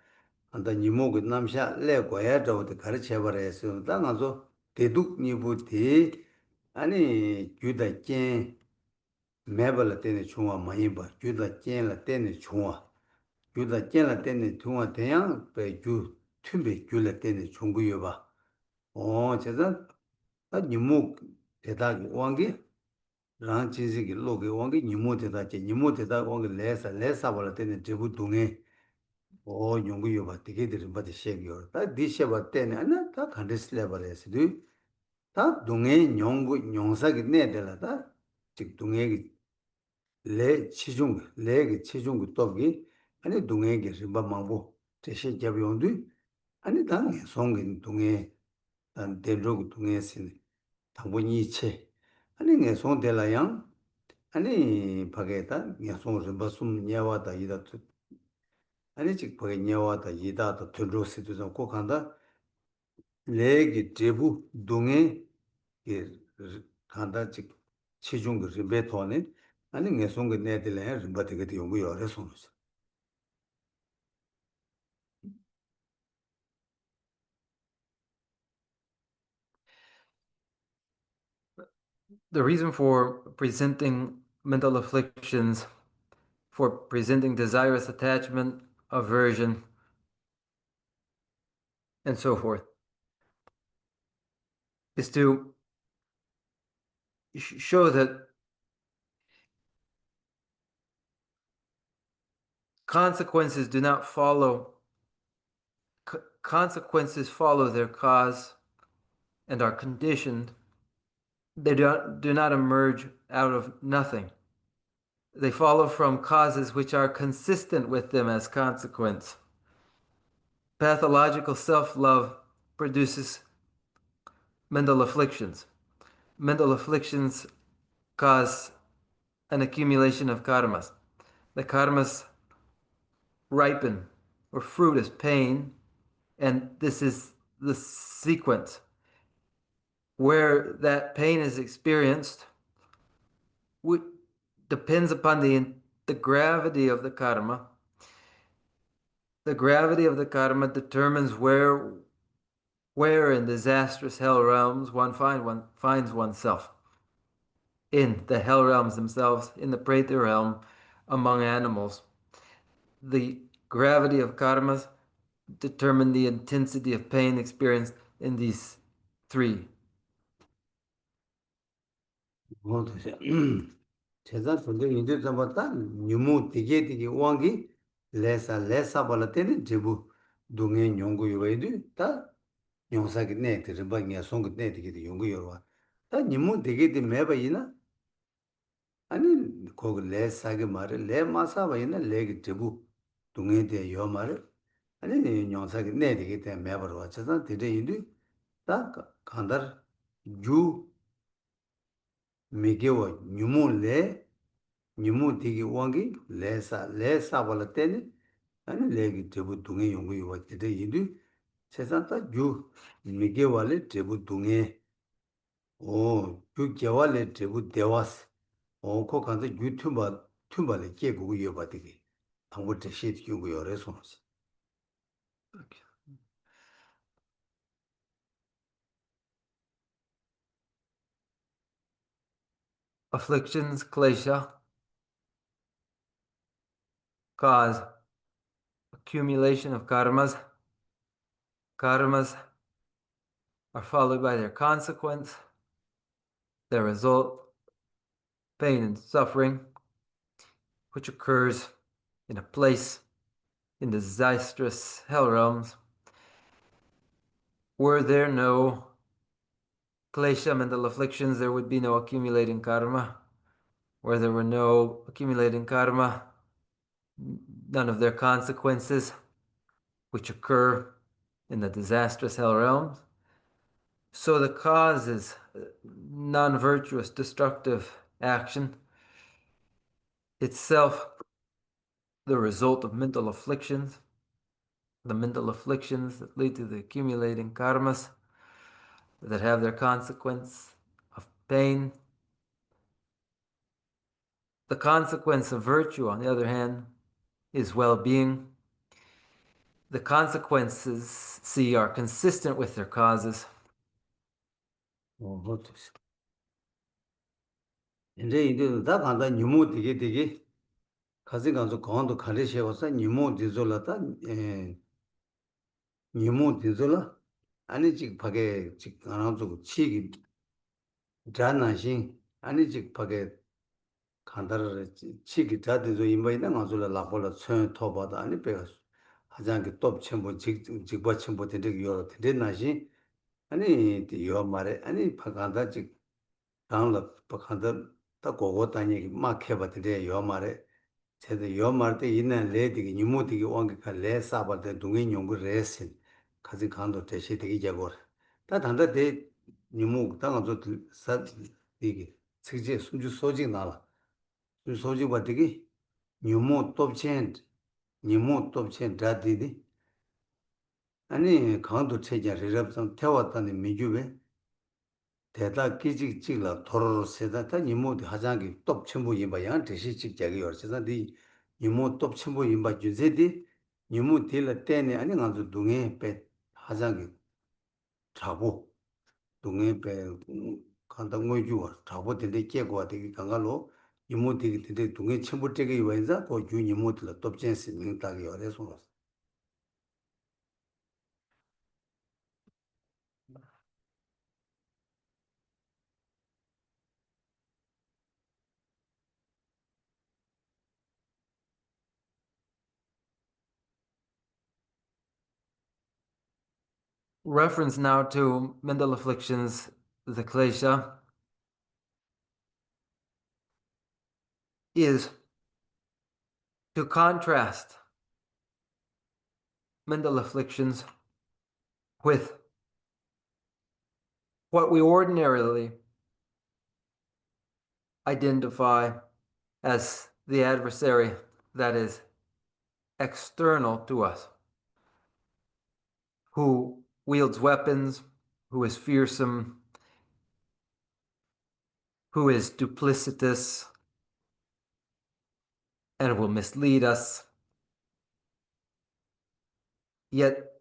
안다 니모고 남샤 레고야도 가르쳐 버려서 딱 가서 대둑 니부티 아니 규다께 매벌 때는 중화 많이 봐. 규다께라 때는 중화. 규다께라 때는 중화 대양 배주 튠비 규라 때는 중구여 봐. 어, 제가 아 니모 대다 왕게 rāng chīnsī kī lō kī wāng kī nīmō tētā wāng kī lēsā wāla tēne tēpū tūngē o yōng kī yōpa tī kī tī rīmbā tī shē kī yōr tā dī shē bā tēne anā tā kāntī sī lē bā rē sī tū tā tūngē nyōng sā kī nē tēlā tā chik tūngē kī lē kī chī chūng kī tōp kī anī tūngē kī rīmbā māng bō tē shē kyab yōng tū anī tā ngē sōng kī tūngē tā tēn rō kī tūngē sī tāng bō nī chē anī ngē sōng tēlā yāng 아니 바게다 야송을 무슨 냐와다 이다 아니 즉 바게 냐와다 이다도 들로스도 좀 꼭한다 레기 제부 동에 예 간다 즉 시중 그 베토네 아니 내송 그 내들에 림바티게 용구요 레송 The reason for presenting mental afflictions, for presenting desirous attachment, aversion, and so forth, is to show that consequences do not follow, consequences follow their cause and are conditioned. They do not emerge out of nothing. They follow from causes which are consistent with them as consequence. Pathological self-love produces mental afflictions. Mental afflictions cause an accumulation of karmas. The karmas ripen or fruit is pain, and this is the sequence. Where that pain is experienced depends upon the gravity of the karma. The gravity of the karma determines where in disastrous hell realms one finds oneself. In the hell realms themselves, in the Preta realm, among animals. The gravity of karmas determine the intensity of pain experienced in these three. 제자 근데 인도 잡았다 뉴무 되게 왕기 레사 발라테는 제부 동에 연구 요에도 다 용사기 네트 방에 송그 네트게 연구 요와 다 뉴무 되게 매바이나 아니 거기 레사게 말에 레마사 바이나 레기 제부 동에 대 요말에 아니 용사기 네트게 대 매바로 와서 되게 인도 다 간다 주 미게와 뉴무레 뉴무 되게 왕기 레사 발라테네 아니 레기 제부 동에 연구 요와 되게 인도 세상다 주 미게와레 제부 동에 오 그 개와레 제부 대와스 오 거간데 유튜브 튜브에 계고 이어 되게 방법도 시트 연구 요래서 Afflictions, klesha, cause accumulation of karmas. Karmas are followed by their consequence, their result, pain and suffering, which occurs in a place in the disastrous hell realms. Were there no klesha mental afflictions, there would be no accumulating karma. Where there were no accumulating karma, none of their consequences, which occur in the disastrous hell realms. So the cause is non-virtuous, destructive action, itself the result of mental afflictions, the mental afflictions that lead to the accumulating karmas that have their consequence of pain. The consequence of virtue, on the other hand, is well-being. The consequences, see, are consistent with their causes. 이제 이제 다 간다 뉴모 되게 가지 가서 강도 가르셔서 뉴모 디졸라다 뉴모 디졸라 아니 직 밖에 직 안아주고 치기 잔나신 아니 직 밖에 간다를 치기 자들도 임바이나 가서라 라볼라 천 토바다 아니 배가 하장게 톱 첨부 직바 첨부 되게 요 되나시 아니 요 말에 아니 파간다 직 당라 파간다 다 고고 다니 막 해봤는데 요 말에 제가 요 말때 있는 레디기 뉴모디기 왕가 레 사바데 동의 연구 레신 가지 강도 대시 되게 제거 다 단다 대 뉴모 당아도 사 이게 측지 숨주 소지 나라 그 소지 받기 뉴모 톱첸 뉴모 톱첸 다디디 아니 강도 체제 레럽선 태웠다는 미주베 대다 기직 찍라 도로로 세다다 니모디 하장기 톱 첨부 임바양 대시 찍자기 열세다디 니모 톱 첨부 임바 주제디 니모 딜라 때네 아니 가서 동해 배 하장기 자고 동해 배 간다 뭐주 자고 된데 깨고 되게 강가로 니모디 된데 동해 첨부 때게 이와인자 고주 니모들 톱전스 민다기 열에서 Reference now to mental afflictions, the klesha, is to contrast mental afflictions with what we ordinarily identify as the adversary that is external to us, who wields weapons, who is fearsome, who is duplicitous, and will mislead us. Yet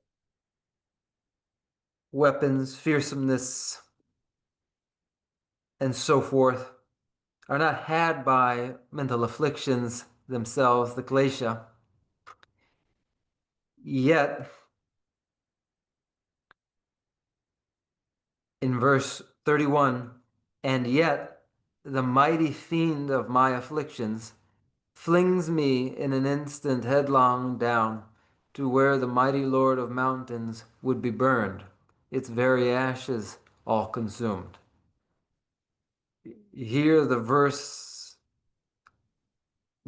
weapons, fearsomeness, and so forth are not had by mental afflictions themselves, the klesha. Yet, in verse 31, and yet the mighty fiend of my afflictions flings me in an instant headlong down to where the mighty Lord of mountains would be burned, its very ashes all consumed. Here the verse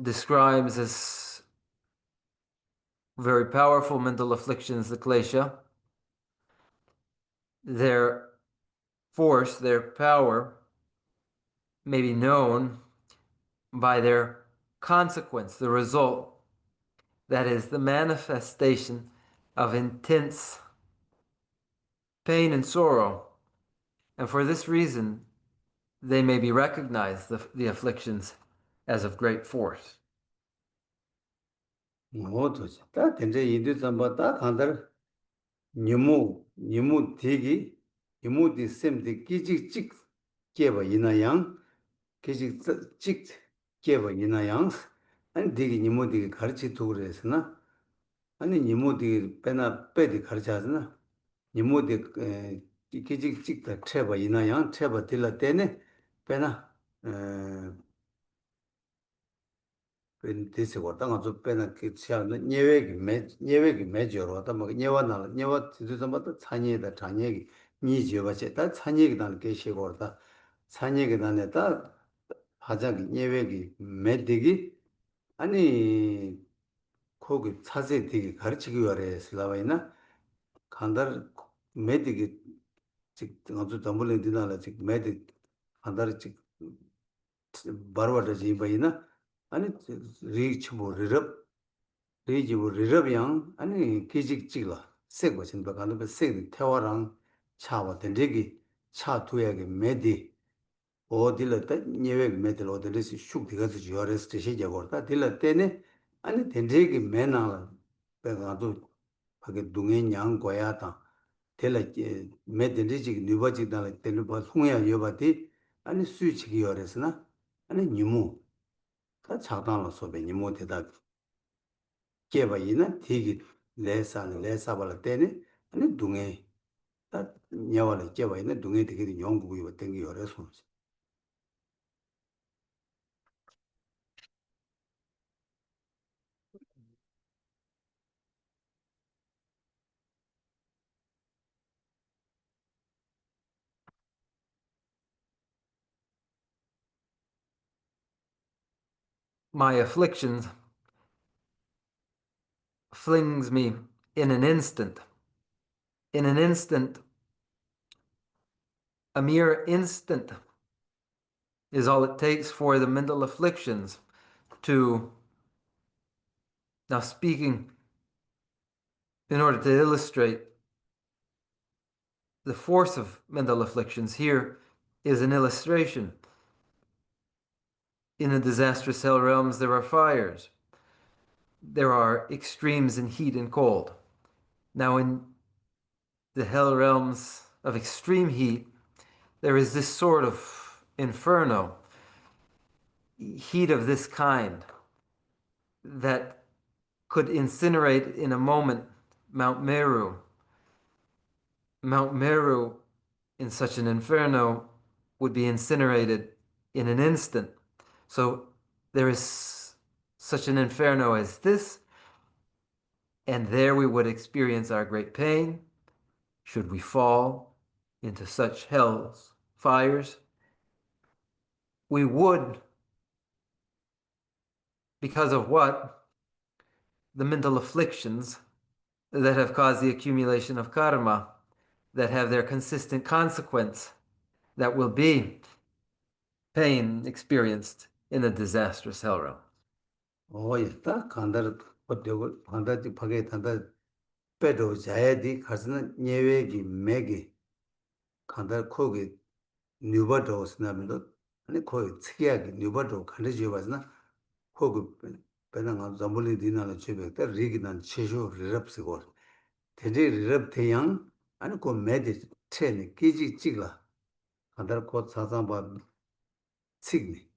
describes as very powerful mental afflictions, the klesha. Their force, their power may be known by their consequence, the result, that is, the manifestation of intense pain and sorrow. And for this reason, they may be recognized, the afflictions, as of great force. 뭐도 다 된제 이들 삼바다 간다 니무 되기 니무디 셈디 기직직 깨봐 이나양 기직직 깨봐 이나양 아니 되기 니무디 가르치 두고 그래서나 아니 니무디 빼나 빼디 가르쳐잖아 니무디 기직 찍다 trepa ina yang trepa tila tene pena pen tese ko ta nga zo pena ki sia nyewe ki me joro ta ma nyewa na nyewa tu sa ma ta chanye da chanye ki ni je ba che ta chanye ki dan ke she ko ta chanye ki dan ta haja ki nyewe ki me de 아니 거기 차세 되게 가르치기 위해 슬라바이나 간달 메디기 즉 아주 담불린 디나라 즉 메디 간달 즉 바르와다 지바이나 아니 리치 뭐 리럽 리지 뭐 리럽이양 아니 기직 찍라 세고 신바 간도 세 태화랑 차와 된데기 차 두야게 메디 어딜었다 녀외 메들 어딜에서 슉 디가서 주어레스 대시게 걸다 딜라 때네 아니 된데기 메나라 배가도 하게 동해 양 거야다 딜라 메든지직 뉴버지다 때는 뭐 송야 여바디 아니 수치기 열에서나 아니 니모 다 작당로 소배 니모 대다 깨바이나 되게 레사발 때네 아니 동해 다 녀와를 깨바이나 동해 되게 연구고 어떤 게 열에서 My afflictions flings me in an instant. In an instant, a mere instant is all it takes for the mental afflictions to, now speaking in order to illustrate the force of mental afflictions, here is an illustration. In the disastrous hell realms, there are fires. There are extremes in heat and cold. Now, in the hell realms of extreme heat, there is this sort of inferno, heat of this kind, that could incinerate in a moment Mount Meru. Mount Meru, in such an inferno, would be incinerated in an instant. So there is such an inferno as this, and there we would experience our great pain, should we fall into such hell's fires. We would, because of what? The mental afflictions that have caused the accumulation of karma, that have their consistent consequence, that will be pain experienced in a disastrous hell realm. 딱 간다를 버티고 간다지 파게 단다 빼도 자야디 가서는 예외기 매기 간다 코기 뉴버도 스나면도 아니 거의 특이하게 뉴버도 간다지 봐서나 코기 배낭 잠불이 디나는 집에 때 리기난 최초 리럽스고 대제 리럽 태양 아니 그 매디 트레니 기지 찍라 간다 코 사상 봐 찍니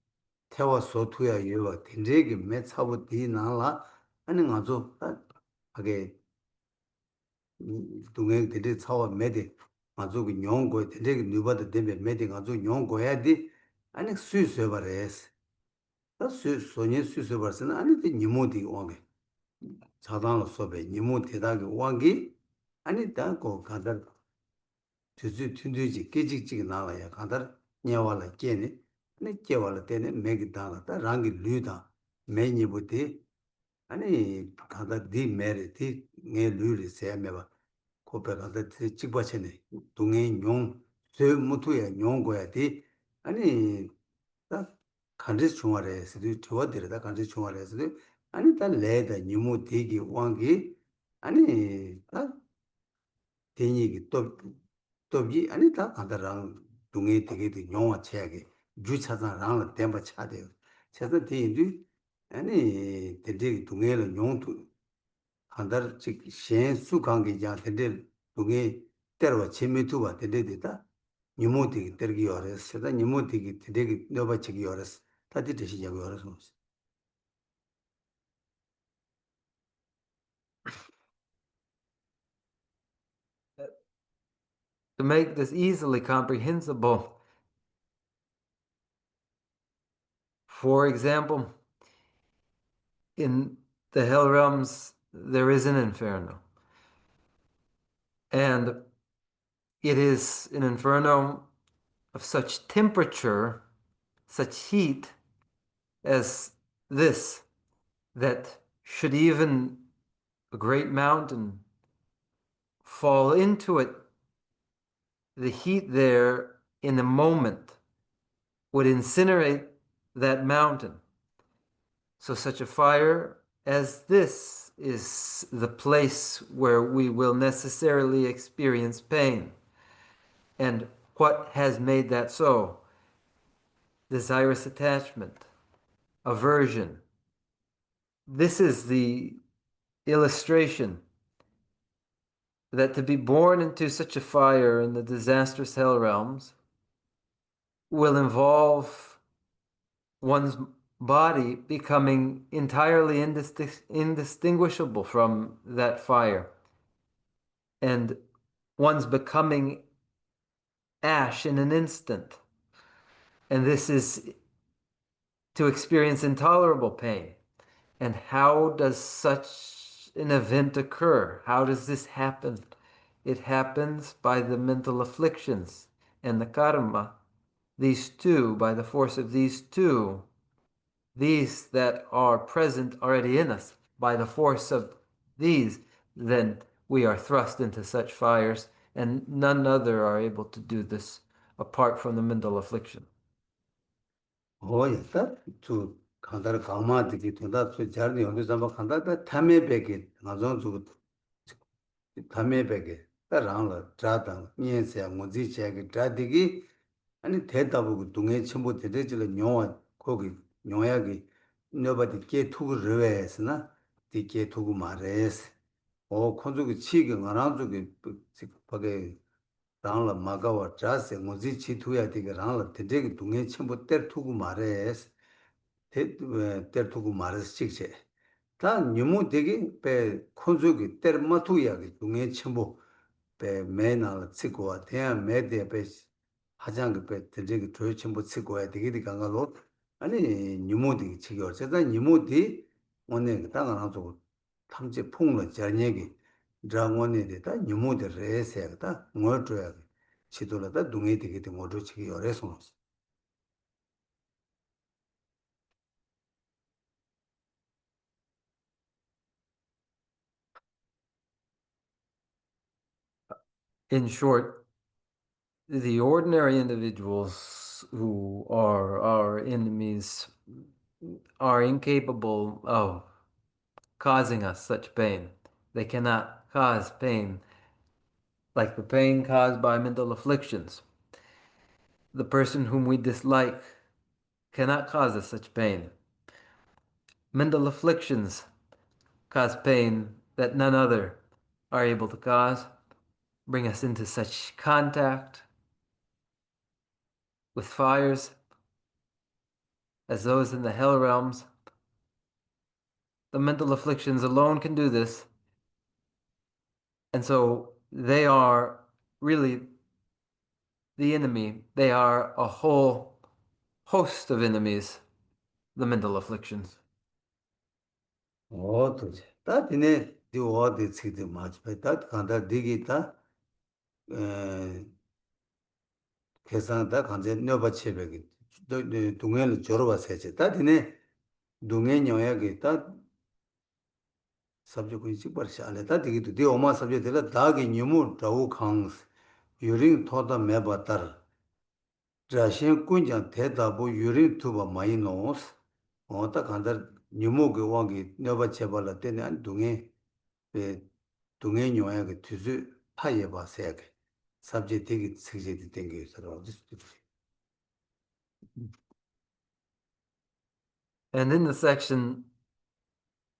태와 소투야 유와 딘제기 매차부 디나라 아니 가서 하게 동행 데데 차와 매데 아주 그 용고 데데 뉴바데 데메 매데 아주 용고야디 아니 수수해 버레스 수 소니 수수해 버스는 아니 데 니모디 오게 자단로 소베 니모 대다기 왕기 아니 다고 가다 주주 튼드지 깨직직 나와야 가다 녀와라 깨네 네 깨와라 때네 매기 다다 랑기 류다 매니부티 아니 가다 디 메르티 네 류리 세메바 코페가다 찍바체네 동해 용 세무투야 용고야 디 아니 다 간지 중화래서 저어들다 간지 중화래서 아니 다 레다 니모 되기 왕기 아니 다 대니기 또비 아니 다 간다랑 동해 되게 용화 체하게 주차장랑 댐바 차대요 차서 대인도 아니 되게 동해는 용도 한달 즉 신수 관계자 되들 동해 때로 재미두가 되되다 니모티 때기 어렸어 니모티 되게 너바치기 어렸어 다들 되시냐고 어렸어 To make this easily comprehensible, for example, in the hell realms, there is an inferno. And it is an inferno of such temperature, such heat as this, that should even a great mountain fall into it, the heat there in a moment would incinerate that mountain. So such a fire as this is the place where we will necessarily experience pain. And what has made that so? Desirous attachment, aversion. This is the illustration that to be born into such a fire in the disastrous hell realms will involve one's body becoming entirely indistinguishable from that fire, and one's becoming ash in an instant. And this is to experience intolerable pain. And how does such an event occur? How does this happen? It happens by the mental afflictions and the karma. These two, by the force of these two, these that are present already in us, by the force of these, then we are thrust into such fires, and none other are able to do this apart from the mental affliction. 오였다 주 간다를 강마들이 된다 저 자리 어디 잡아 간다다 탐에베게 나전 주 탐에베게 따라라 자다 니에서 뭐지 제게 자디기 아니 대답하고 동해 첨부 대대질 뇨와 거기 뇨야기 너바디 게 투고 르웨스나 디게 투고 마레스 오 콘주기 치기 나란주기 밖에 당라 마가와 자세 뭐지 치투야 되게 랑라 되게 동해 첨부 때 투고 마레스 때 투고 마레스 직세 다 뉴모 되게 배 콘주기 때 마투야기 동해 첨부 배 매나 치고와 대한 매대 배 하장 배 되게 조여 첨부 치고야 되게 강가로 아니 뉴모디 치고 제가 뉴모디 오늘 땅을 하고 탐지 풍로 전얘기 장원에 대다 뉴모디 레세다 뭐 줘야 지도라다 동해 되게 된 거로 치기 어려서 In short, the ordinary individuals who are our enemies are incapable of causing us such pain. They cannot cause pain like the pain caused by mental afflictions. The person whom we dislike cannot cause us such pain. Mental afflictions cause pain that none other are able to cause, bring us into such contact with fires as those in the hell realms. The mental afflictions alone can do this. And so they are really the enemy. They are a whole host of enemies, the mental afflictions. 어도지 다 디네 디워디 치디 마치 다 간다 디기다 에 계산다 간제 녀바 체베기 동해를 졸어봐서지 다 디네 동해 영역이 다 subject is parshal ta digi de oma subject la da gi nyumu dawu khang yuring thoda mebatar jashin kunjang te da bu yuring tu ba mai nos o ta khandar nyumu ge wa gi nyoba cheba la te nan dunghe be dunghe nyoya ge tuzu pa ye ba se ge subject digi sigje de tenge saro this. And in the section,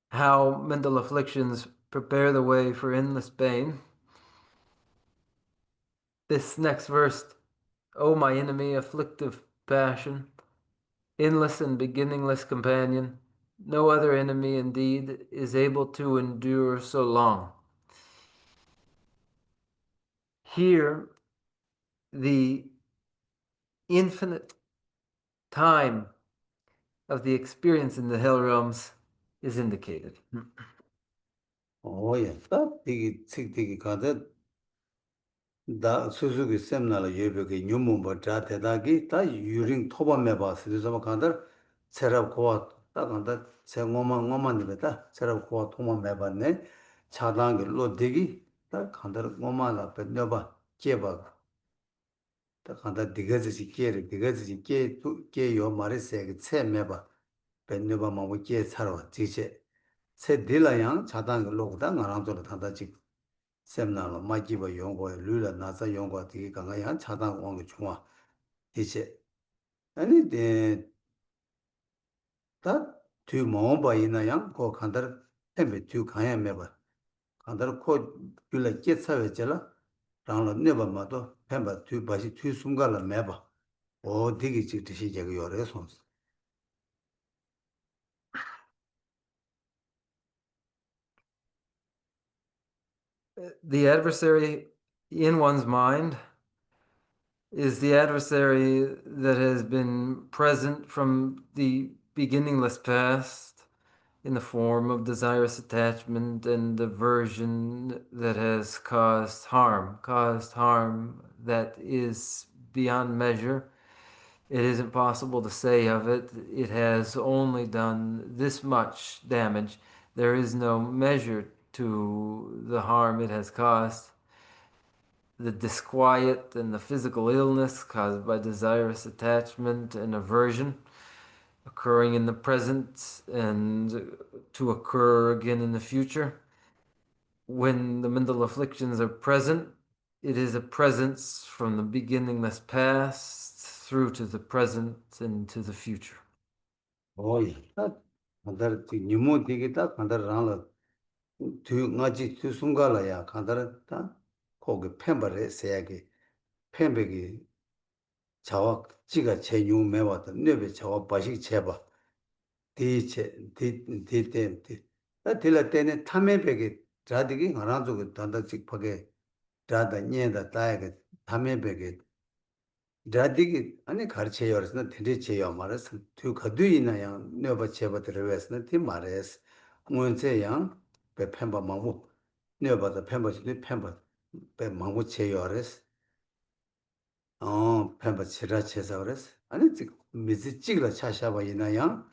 how mental afflictions prepare the way for endless pain, this next verse, O my enemy, afflictive passion, endless and beginningless companion, no other enemy indeed is able to endure so long. Here, the infinite time of the experience in the hell realms is indicated. Oh, yeah. That tiki kada da suzuki semnala yebeki nyumumba dratedagi da yuring toba meba sidusama kandar serab kowa da kanda se ngoma nibeta serab kowa toma meba ne chadangi lo digi da kandar ngoma la pe nyoba keba da kanda digazishi ke yo mari segi tse meba pe nyoba mamu ke sarwa jikche se dila yang chadangi lo da ngarangzola tanda jik sem나로 마기바 용고 룰라 나사 용고 되게 강하야 차단 원고 중화 이제 아니 데다뒤 뭐바 있나요 고 간다 템베 뒤 가야 매바 간다 코 귤라 깨서잖아 당로 네바마도 템바 뒤 바시 뒤 숨가라 매바 오 되게 지듯이 제가 요래 손 The adversary in one's mind is the adversary that has been present from the beginningless past in the form of desirous attachment and aversion that has caused harm that is beyond measure. It isn't possible to say of it. It has only done this much damage. There is no measure to the harm it has caused. The disquiet and the physical illness caused by desirous attachment and aversion occurring in the present and to occur again in the future. When the mental afflictions are present, it is a presence from the beginningless past through to the present and to the future. 오이 딱 간다 니모 되게 딱 간다라는 뒤 나지 뒤 숨가라야 간다라 거기 펜버에 세야게 펜백이 자와 지가 제유 매왔다 뇌베 자와 바식 제바 디체 디디템티 나 딜라 때네 탐메백이 자디기 하나도 단다직 파게 자다 녀다 따야게 탐메백이 자디기 아니 가르쳐요스나 드리쳐요 말았어 두 가두이나야 뇌바 제바 들어왔으나 티 말했어 문제양 배 펜바 마무 뇌바다 펜바지 펜바 배 마무 제요레스 펜바 치라 쳐서 그랬어 아니 미지 찍으라 차샤바 이나야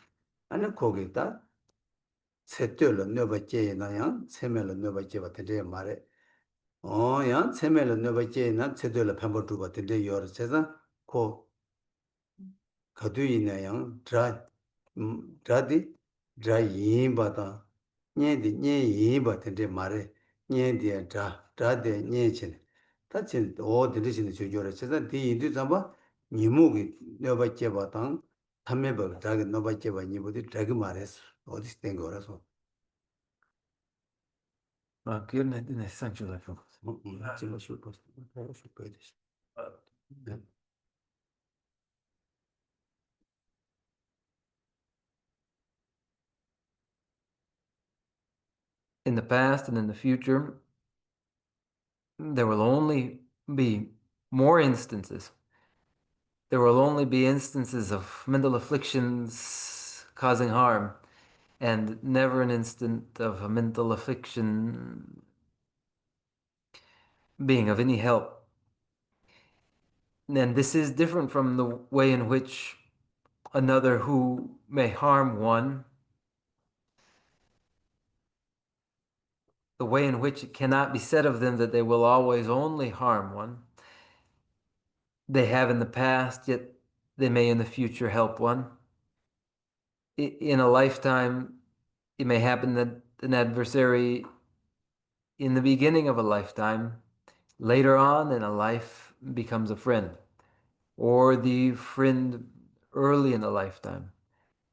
아니 거기다 세트를 넣어봤지나야 세면을 넣어봤지 같은데 말에 야 세면을 넣어봤지나 세트를 펜바 두 같은데 요르세서 고 가두이나야 드라디 드라이바다 녀디 녀이바 같은데 말에 녀디야 드라데 녀친 다친 어디르시는 조조를 세서 디인도 잡아 니무기 넣어봤지바당 담매버 자기 넣어봤지바 니부디 자기 말했어 어디 된 거라서 지금 술 버스 술 거야 돼. In the past and in the future, there will only be more instances. There will only be instances of mental afflictions causing harm, and never an instant of a mental affliction being of any help. And this is different from the way in which another who may harm one, the way in which it cannot be said of them that they will always only harm one. They have in the past, yet they may in the future help one. In a lifetime, it may happen that an adversary in the beginning of a lifetime, later on in a life, becomes a friend, or the friend early in a lifetime,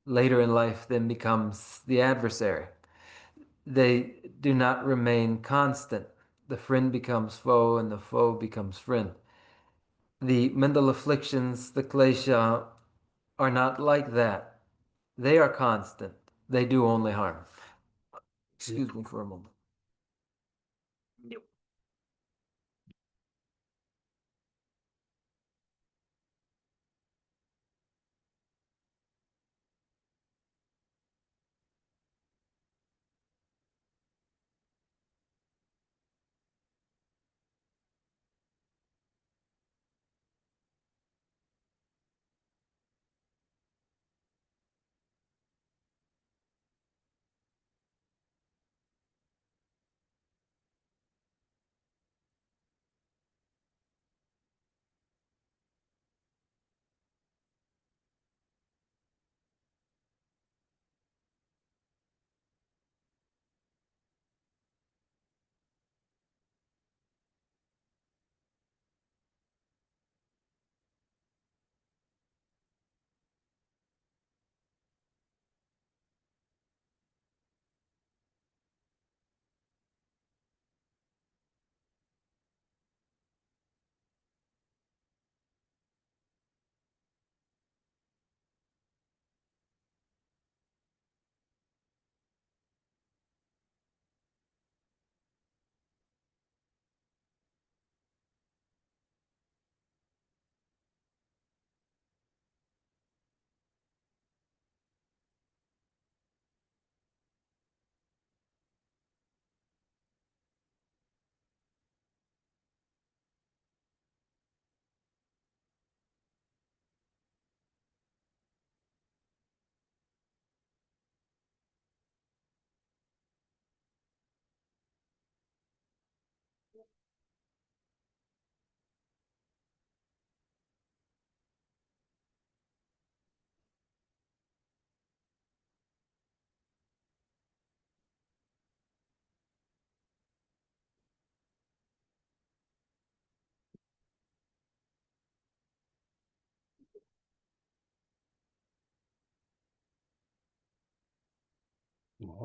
later in life then becomes the adversary. They do not remain constant. The friend becomes foe and the foe becomes friend. The mental afflictions, the klesha, are not like that. They are constant. They do only harm. Excuse me for a moment.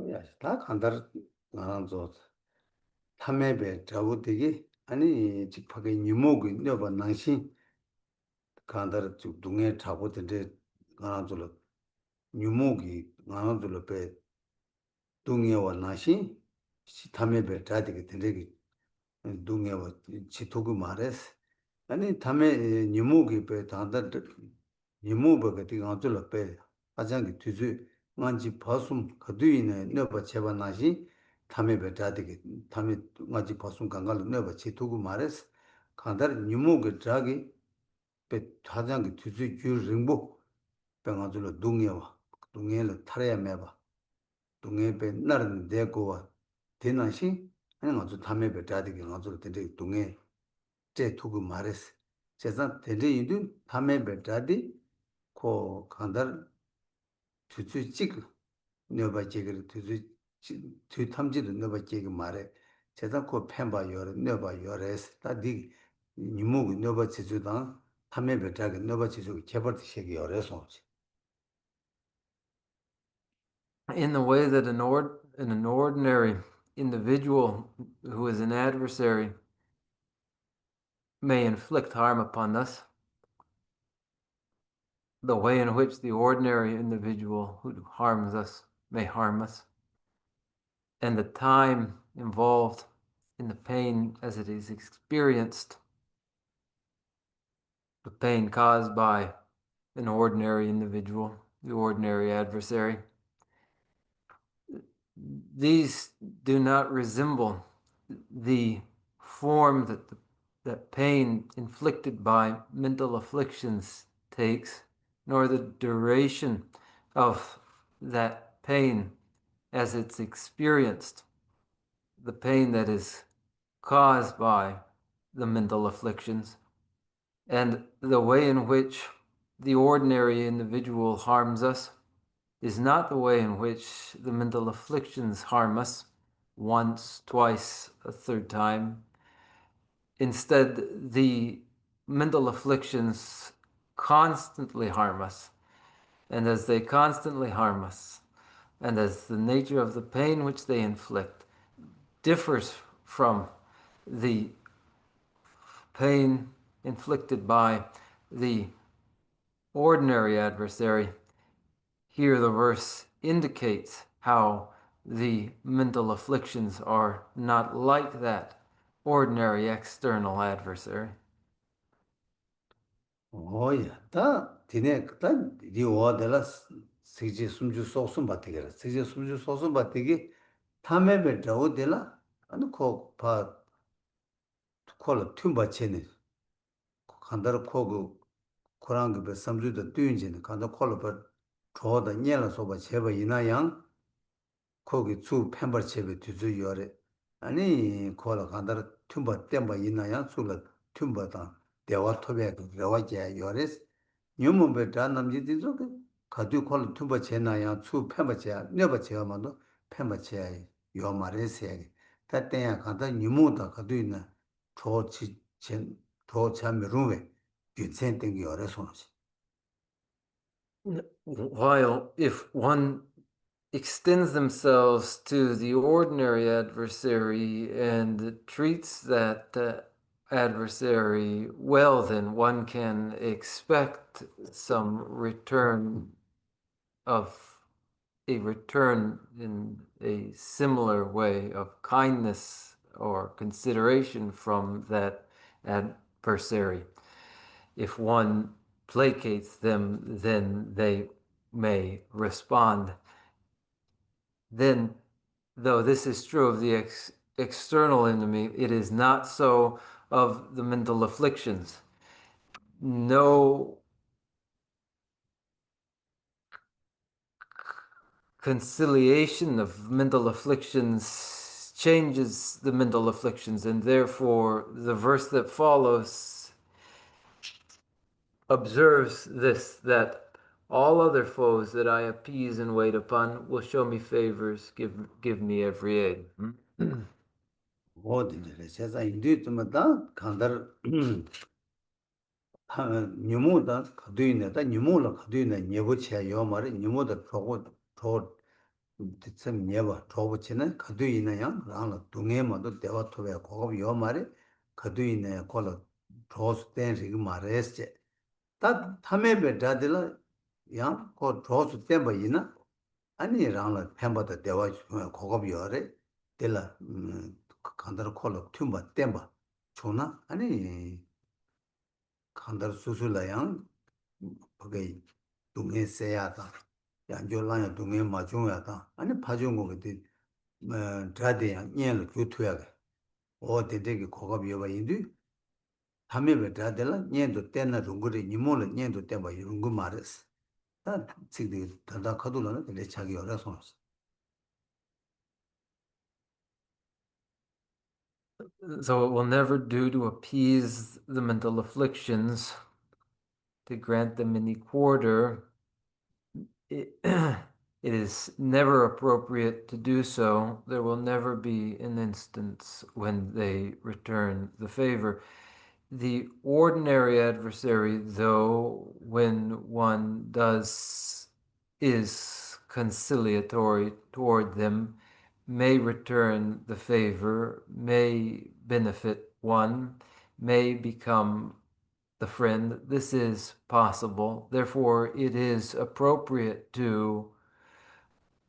야, 다 간다르 나랑 저 탐매배 자부되기 아니 집하게 유목이 너바 낭신 간다르 쭉 동에 자부된데 나랑 저 유목이 나랑 저배 동해와 낭신 탐매배 자되게 된데 동해와 지토고 말했어. 아니 담에 니모기 배 단다 니모버가 디가 안줄 배 아장기 뒤주 만지 파숨 그뒤에 너버 제바 나시 담에 배 다되게 담에 만지 파숨 강갈 너버 지토고 말했어. 간다르 니모기 자기 배 아장기 뒤주 주 링보 병아줄 동해와 동해를 타려야 매봐 동해 배 나른 대고와 대나시 아니 아주 담에 배 다되게 아주 되게 동해 제 두고 말했어. 제가 대리인도 밤에 뵙다디 고 간달 주주 찍 너바 찍을 주주 주 탐지도 너바 찍 말해. 제가 고 팬바 요 너바 요레스 다디 니모고 너바 지주다 밤에 뵙다게 너바 지주 개벌 시기 요레서. In the way that an ordinary individual who is an adversary may inflict harm upon us, the way in which the ordinary individual who harms us may harm us, and the time involved in the pain as it is experienced, the pain caused by an ordinary individual, the ordinary adversary. These do not resemble the form that pain inflicted by mental afflictions takes, nor the duration of that pain as it's experienced, the pain that is caused by the mental afflictions, and the way in which the ordinary individual harms us is not the way in which the mental afflictions harm us once, twice, a third time. Instead, the mental afflictions constantly harm us. And as they constantly harm us, and as the nature of the pain which they inflict differs from the pain inflicted by the ordinary adversary, here the verse indicates how the mental afflictions are not like that ordinary external adversary. 오야, 다 디네 다 리오데라 시지 숨주 소숨 바티게라. 시지 숨주 소숨 바티기 탐에 베드오데라. 아니 코파 콜 툼바체네. 간다르 코고 코랑게 베 삼주도 뚜인지네. 간다 콜바 조다 녀라 소바 제바 이나양 거기 주 펜버체베 뒤주 요래. 아니 콜 간다르 툼바 템바 이나양 술라 툼바다 대화 토베 대화제 요레스 뉴몬베 단남지디도 가두 콜 툼바 제나야 주 펜버체 녀버체만도 펜버체 요 말에세 다때야 간다 뉴모다 가두 있나 조치 젠 도참루베 유센땡이 요래서지. While if one extends themselves to the ordinary adversary and treats that adversary well, then one can expect some return of a return in a similar way of kindness or consideration from that adversary. If one placates them, then they may respond. Then, though this is true of the external enemy, it is not so of the mental afflictions. No conciliation of mental afflictions changes the mental afflictions, and therefore the verse that follows observes this, that all other foes that I appease and wait upon will show me favors, give me every aid. 어디래 제가 인도에서마다 간다르 뉴모다 가두이네다 뉴모라 가두이네 녀부치야 요 말에 뉴모다 저거 저 좀 예봐 저부치는 가도 있나요? 라는 동해만도 대화 토에 고급 요 말이 가도 있네 콜 조스 댄스 그 말했지 다 탐에베 다들 야고 조스 댄 있나 아니 라는 팬바다 대화 고급 요래 될라 간다로 콜 툼바 댄바 좋나 아니 간다로 수술라양 그게 동해 세야다 양조라야 동해 마중야다 아니 파중 거 다대야 년을 교토야게 어 대대기 고급 여바 인도 담에베 다들라 년도 때나 중거리 니몰을 년도 때바 이런 거 말했어 다 지금 다다 카도라는 내 자기 알아서 So it will never do to appease the mental afflictions, to grant them any quarter. It, it is never appropriate to do so. There will never be an instance when they return the favor. The ordinary adversary, though, when one is conciliatory toward them, may return the favor, may benefit one, may become the friend. This is possible. Therefore, it is appropriate to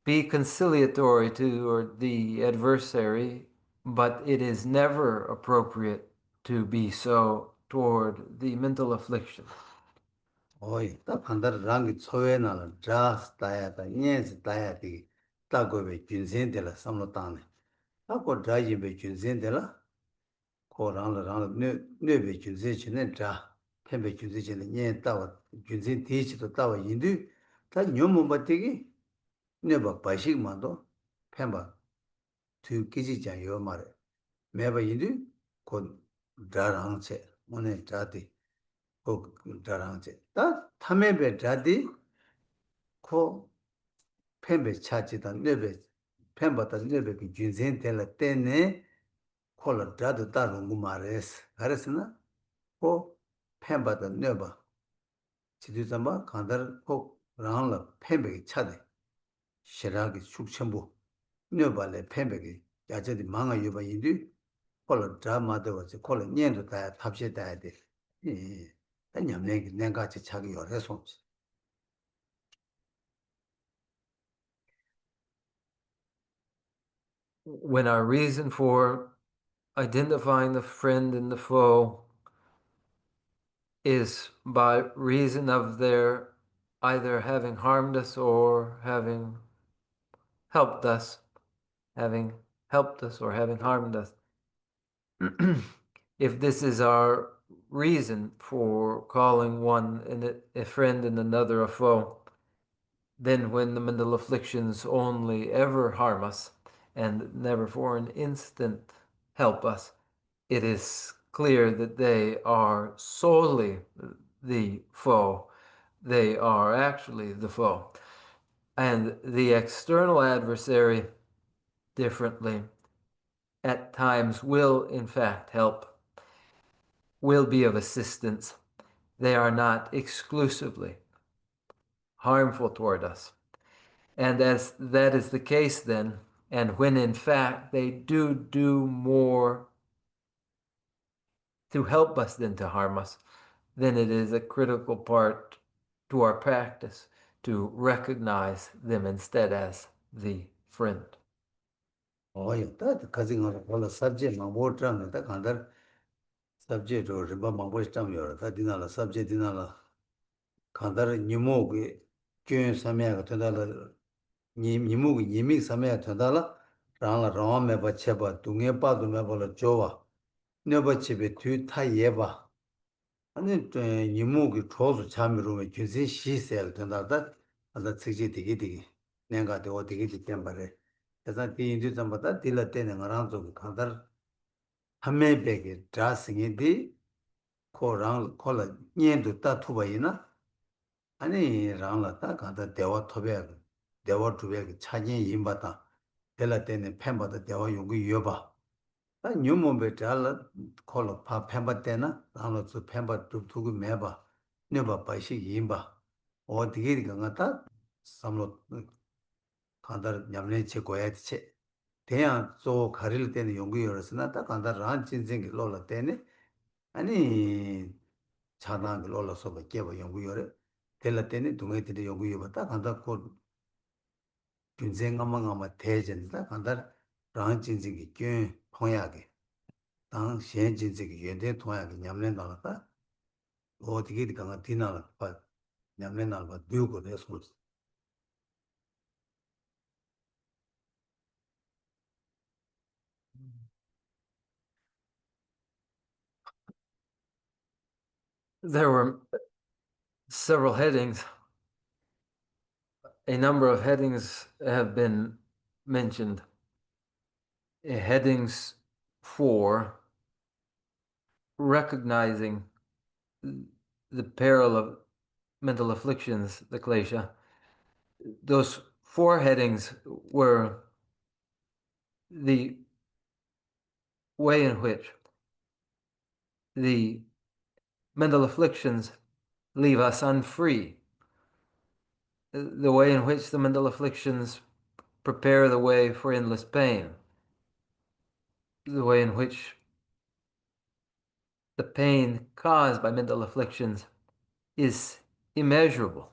be conciliatory to the adversary, but it is never appropriate to be so toward the mental affliction. 어이 딱 한달 랑기 초에나는 자스 다야다 년스 다야디 따고베 균센데라 삼로타네 아고 다이베 균센데라 고랑랑 뇌베 균센치네 자 펜베 균센치네 년 따와 균센 디치도 따와 인도 다 녀모 바티기 뇌바 바식만도 펜바 두 기지자 요 말에 매바 인도 곧 다랑체 오늘 자디 꼭 다랑체 다 탐에베 자디 코 펜베 차지다 뇌베 펜바다 뇌베 그 균센 될라 때네 콜라 다도 다른 거 말했어 알았으나 코 펜바다 뇌바 지도자마 간다르 코 랑라 펜베 차대 시라기 숙천부 뇌발레 펜베게 야제디 망아 유바 인디 콜라 드라마도 와서 콜라 년도 다 탑시다야 돼 예. 냠내 내가 같이 차기 요래서 When our reason for identifying the friend and the foe is by reason of their either having harmed us or having helped us, having helped us or having harmed us. If this is our reason for calling one a friend and another a foe, then when the mental afflictions only ever harm us and never for an instant help us, it is clear that they are solely the foe. They are actually the foe. And the external adversary, differently, at times will in fact help, will be of assistance. They are not exclusively harmful toward us. And as that is the case then, and when in fact they do more to help us than to harm us, then it is a critical part to our practice to recognize them instead as the friend. 어이 다 가지고 콜라 sabje 망보 트라네 다 간다 sabje 저 리바 망보 스tam요 다 디나라 sabje 디나라 간다르 니모게 균 사메가 된다라 니모게 니미 사메가 된다라 라라 라메 바체바 둥에 빠도 메벌 조와 네버치베 뒤 타예바 아니 니모게 초수 참미로메 균세 시세를 된다다 아다 측지 되게 내가 되고 되게 된바래 그래서 뒤인지 전부터 딜러 때는 거랑 좀 간다르 함매베게 자승이디 코랑 콜라 년도 다 투바이나 아니 랑라다 간다 대화 토베 대화 투베 차진 임바다 델라 때는 팬바다 대화 용기 여봐 아 뉴몬베 잘라 콜로 파 팬바 때나 랑로스 팬바 두고 매봐 네바 바시 임바 어디게 간다 삼로 간다 냠내 체 고야 체 대야 조 가릴 때는 연구 열었으나 딱 간다 란 진생이 rollo 때네 아니 차단 그 rollo서 깨버 연구 열어 될 때는 동해들이 연구 열었다 간다 곧 균생가만 대전다 간다 란 진생이 꽤 통하게 당 시행 진생이 연대 통하게 냠내 나왔다 어디게 가가 디나라 봐 냠내 나와 듀고 돼서 There were several headings. A number of headings have been mentioned. Headings for recognizing the peril of mental afflictions, the klesha. Those four headings were the way in which the mental afflictions leave us unfree, the way in which the mental afflictions prepare the way for endless pain, the way in which the pain caused by mental afflictions is immeasurable,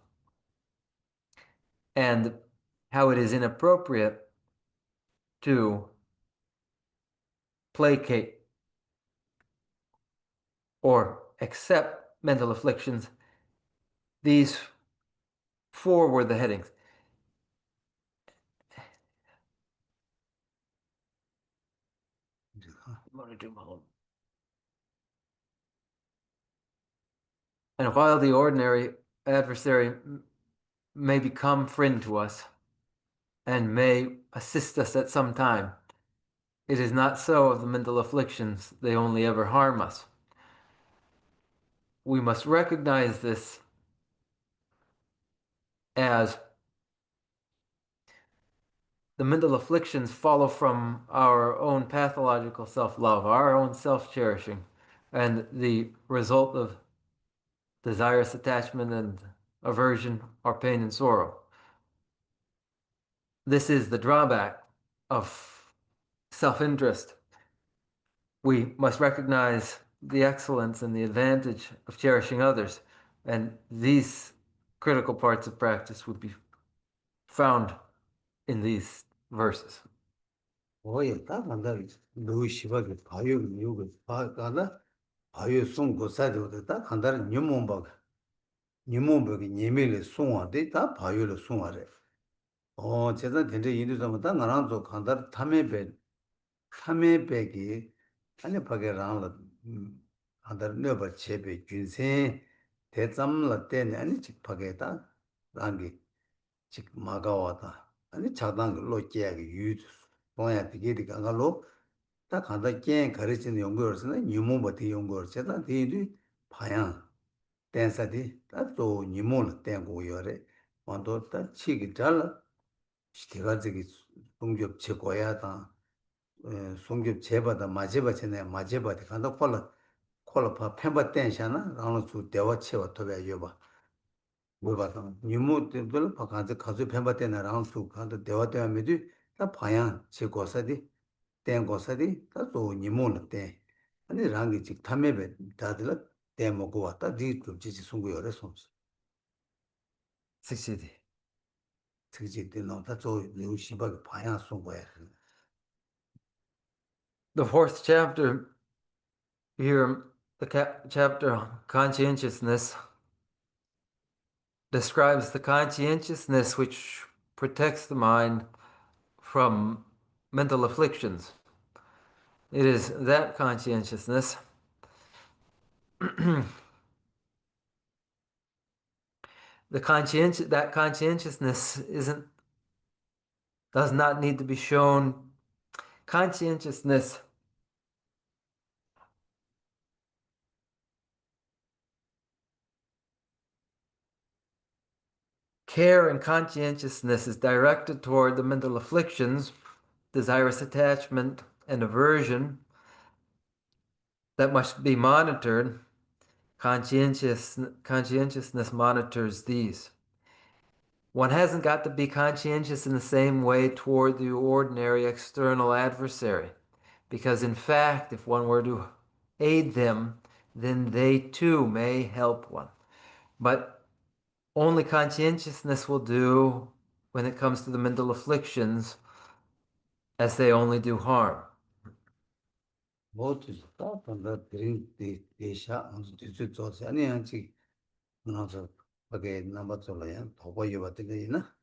and how it is inappropriate to placate or accept mental afflictions. These four were the headings. And while the ordinary adversary may become friend to us and may assist us at some time, it is not so of the mental afflictions. They only ever harm us. We must recognize this as the mental afflictions follow from our own pathological self-love, our own self-cherishing, and the result of desirous attachment and aversion or pain and sorrow. This is the drawback of self-interest. We must recognize the excellence and the advantage of cherishing others, and these critical parts of practice would be found in these verses. 오예 딱 간다 누구 시바게 바요 요거 바가다 바요 송 고사도 딱 간다 뉴몬바게 니메를 송한데 다 바요를 송하래 제가 된데 인도 좀 나랑 좀 간다 탐에베기 아니 바게 랑라 간다 너버 제베 균세 대zam라 때네 아니 직 바게다 랑기 직 마가와다 아니 자당 로케야기 유드 뭐야 되게 가가로 딱 간다 ቄ 가르치는 연구였으나 뉴모버티 연구였잖아 뒤뒤 파양 댄사디 딱또 뉴모를 댄고요래 완도 딱 치기 잘 시대가지기 동급 제거야다 송급 제바다 마제바체네 마제바디 간다 콜라 펜바 댄샤나 라노 주 대화 채워 도배 여봐 뭐 봐도 뉴모들 바간지 가주 펜바 댄나 라노 간다 대화 대화미디 다 파양 제거사디 땡고사디 다소 니모는데 아니 랑기 직 탐메베 다들 떼먹고 왔다 뒤좀 지지 송고 열에 손스 Succeeded. 특지 때는 다소 요시바게 방향 송고야 The fourth chapter here, the chapter on conscientiousness, describes the conscientiousness which protects the mind from mental afflictions. It is that conscientiousness that conscientiousness does not need to be shown. Conscientiousness care and conscientiousness is directed toward the mental afflictions, desirous attachment and aversion that must be monitored. Conscientiousness monitors these. One hasn't got to be conscientious in the same way toward the ordinary external adversary, because in fact, if one were to aid them, then they too may help one. But only conscientiousness will do when it comes to the mental afflictions, as they only do harm. Bodhisattva tanda desha disu tsosi ane yanchi nangso pake namba tsola yan thoba yuwa tiga ina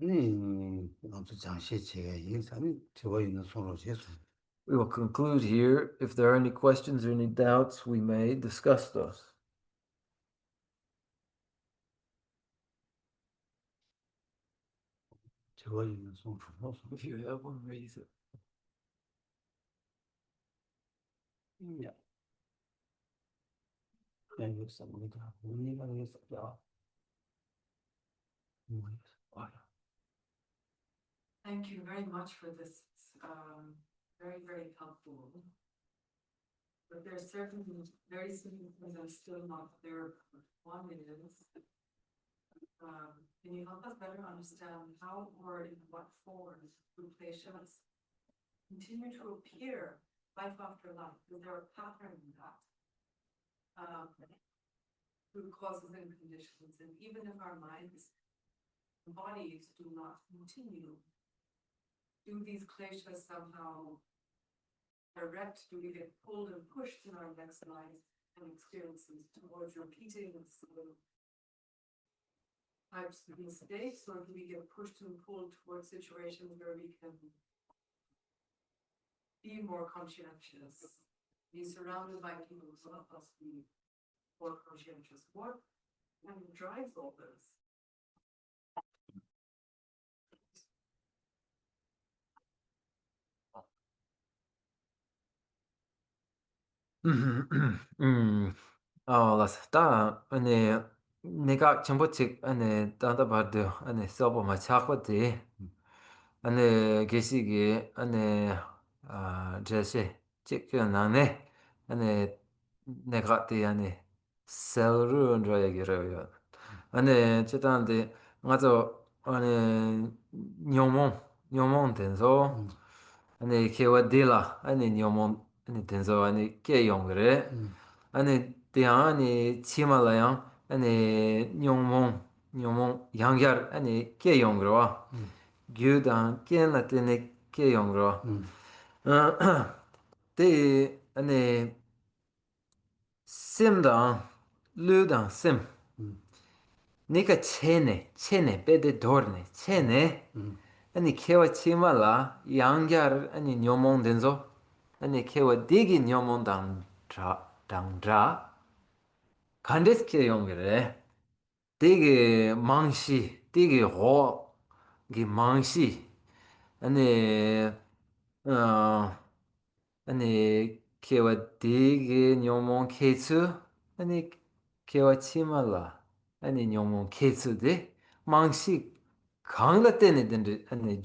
ane nangso jangshe chega yin sani tiwa ina sonro she son. We will conclude here. If there are any questions or any doubts, we may discuss those. Tiwa ina sonro son. If you have one, raise it. Yeah. Thank you so much. Thank you very much for this. Very, very helpful. But there are certain very simple things I'm still not clear about. One is, can you help us better understand how or in what form kleshas continue to appear life after life? Is there a pattern in that? Through causes and conditions, and even if our minds and bodies do not continue, do these kleshas somehow direct, do we get pulled and pushed in our next life and experiences towards repeating the same types of mistakes, or do we get pushed and pulled towards situations where we can be more conscientious, be surrounded by people who help us be more conscientious? What drives all this? 다 아니 내가 정보책 아니 따다 봐도 아니 서버 마 찾거든. 아니 게시기 아니 제시 찍혀나네. 아니 내가 때 아니 셀루 저 얘기를 아니 제단데 맞아 아니 뇽몬 된서 아니 케와딜라 아니 뇽몬 아니 된서 아니 케용 그래. 아니 대안이 치말라양 아니 뇽몬 양결 아니 케용 그러. 규단 켄라테네 케용 그러. 대 아니 심당 르당 심 니가 체네 베데 도르네 체네 아니 케와 치말라 양갸르 아니 뇨몬 덴조 아니 케와 디기 뇨몬 당드라 간데스 케 용게레 디기 망시 디기 호기 망시 아니 어 아니 케와 디기 뇨몬 케츠 아니 케와 치말라 아니 뇨몬 케츠데 망시 강라 때네 된데 아니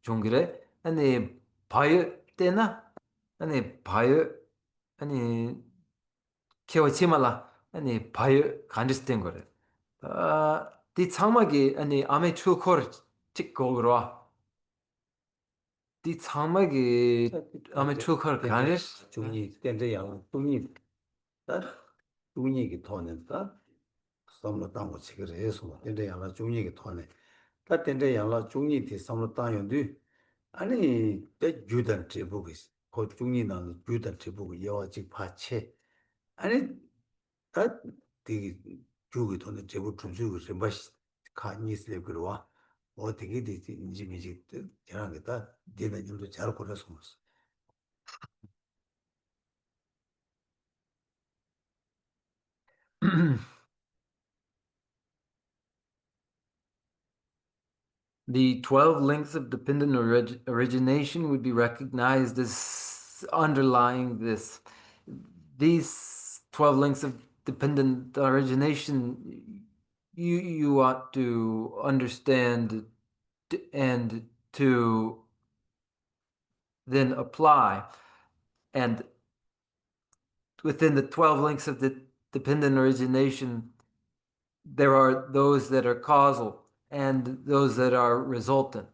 종그래 아니 바이오 때나 아니 바이오 아니 케와 치말라 아니 바이오 간디스텐 거래 디 창막이 아니 아메 추코르 찍고 그러 디 창막이 아메 추코르 간디스 중이 땐데 양 중이 다 중이기 토는다 섬로 땅고 치기를 해서 땐데 양라 중이기 토네 다 땐데 양라 중이 뒤 섬로 땅연디 아니 때 주단 제복이 그 중이 나는 주단 제복이 여아직 파체 아니 다 되게 주기 돈에 제복 준수고 sem바시 카니스레 그러와 어떻게 되지 인지미지 저런 게다 되는 점도 잘 걸어서 The 12 links of dependent origination would be recognized as underlying this. These 12 links of dependent origination, you ought to understand and to then apply. And within the 12 links of the dependent origination, there are those that are causal and those that are resultant.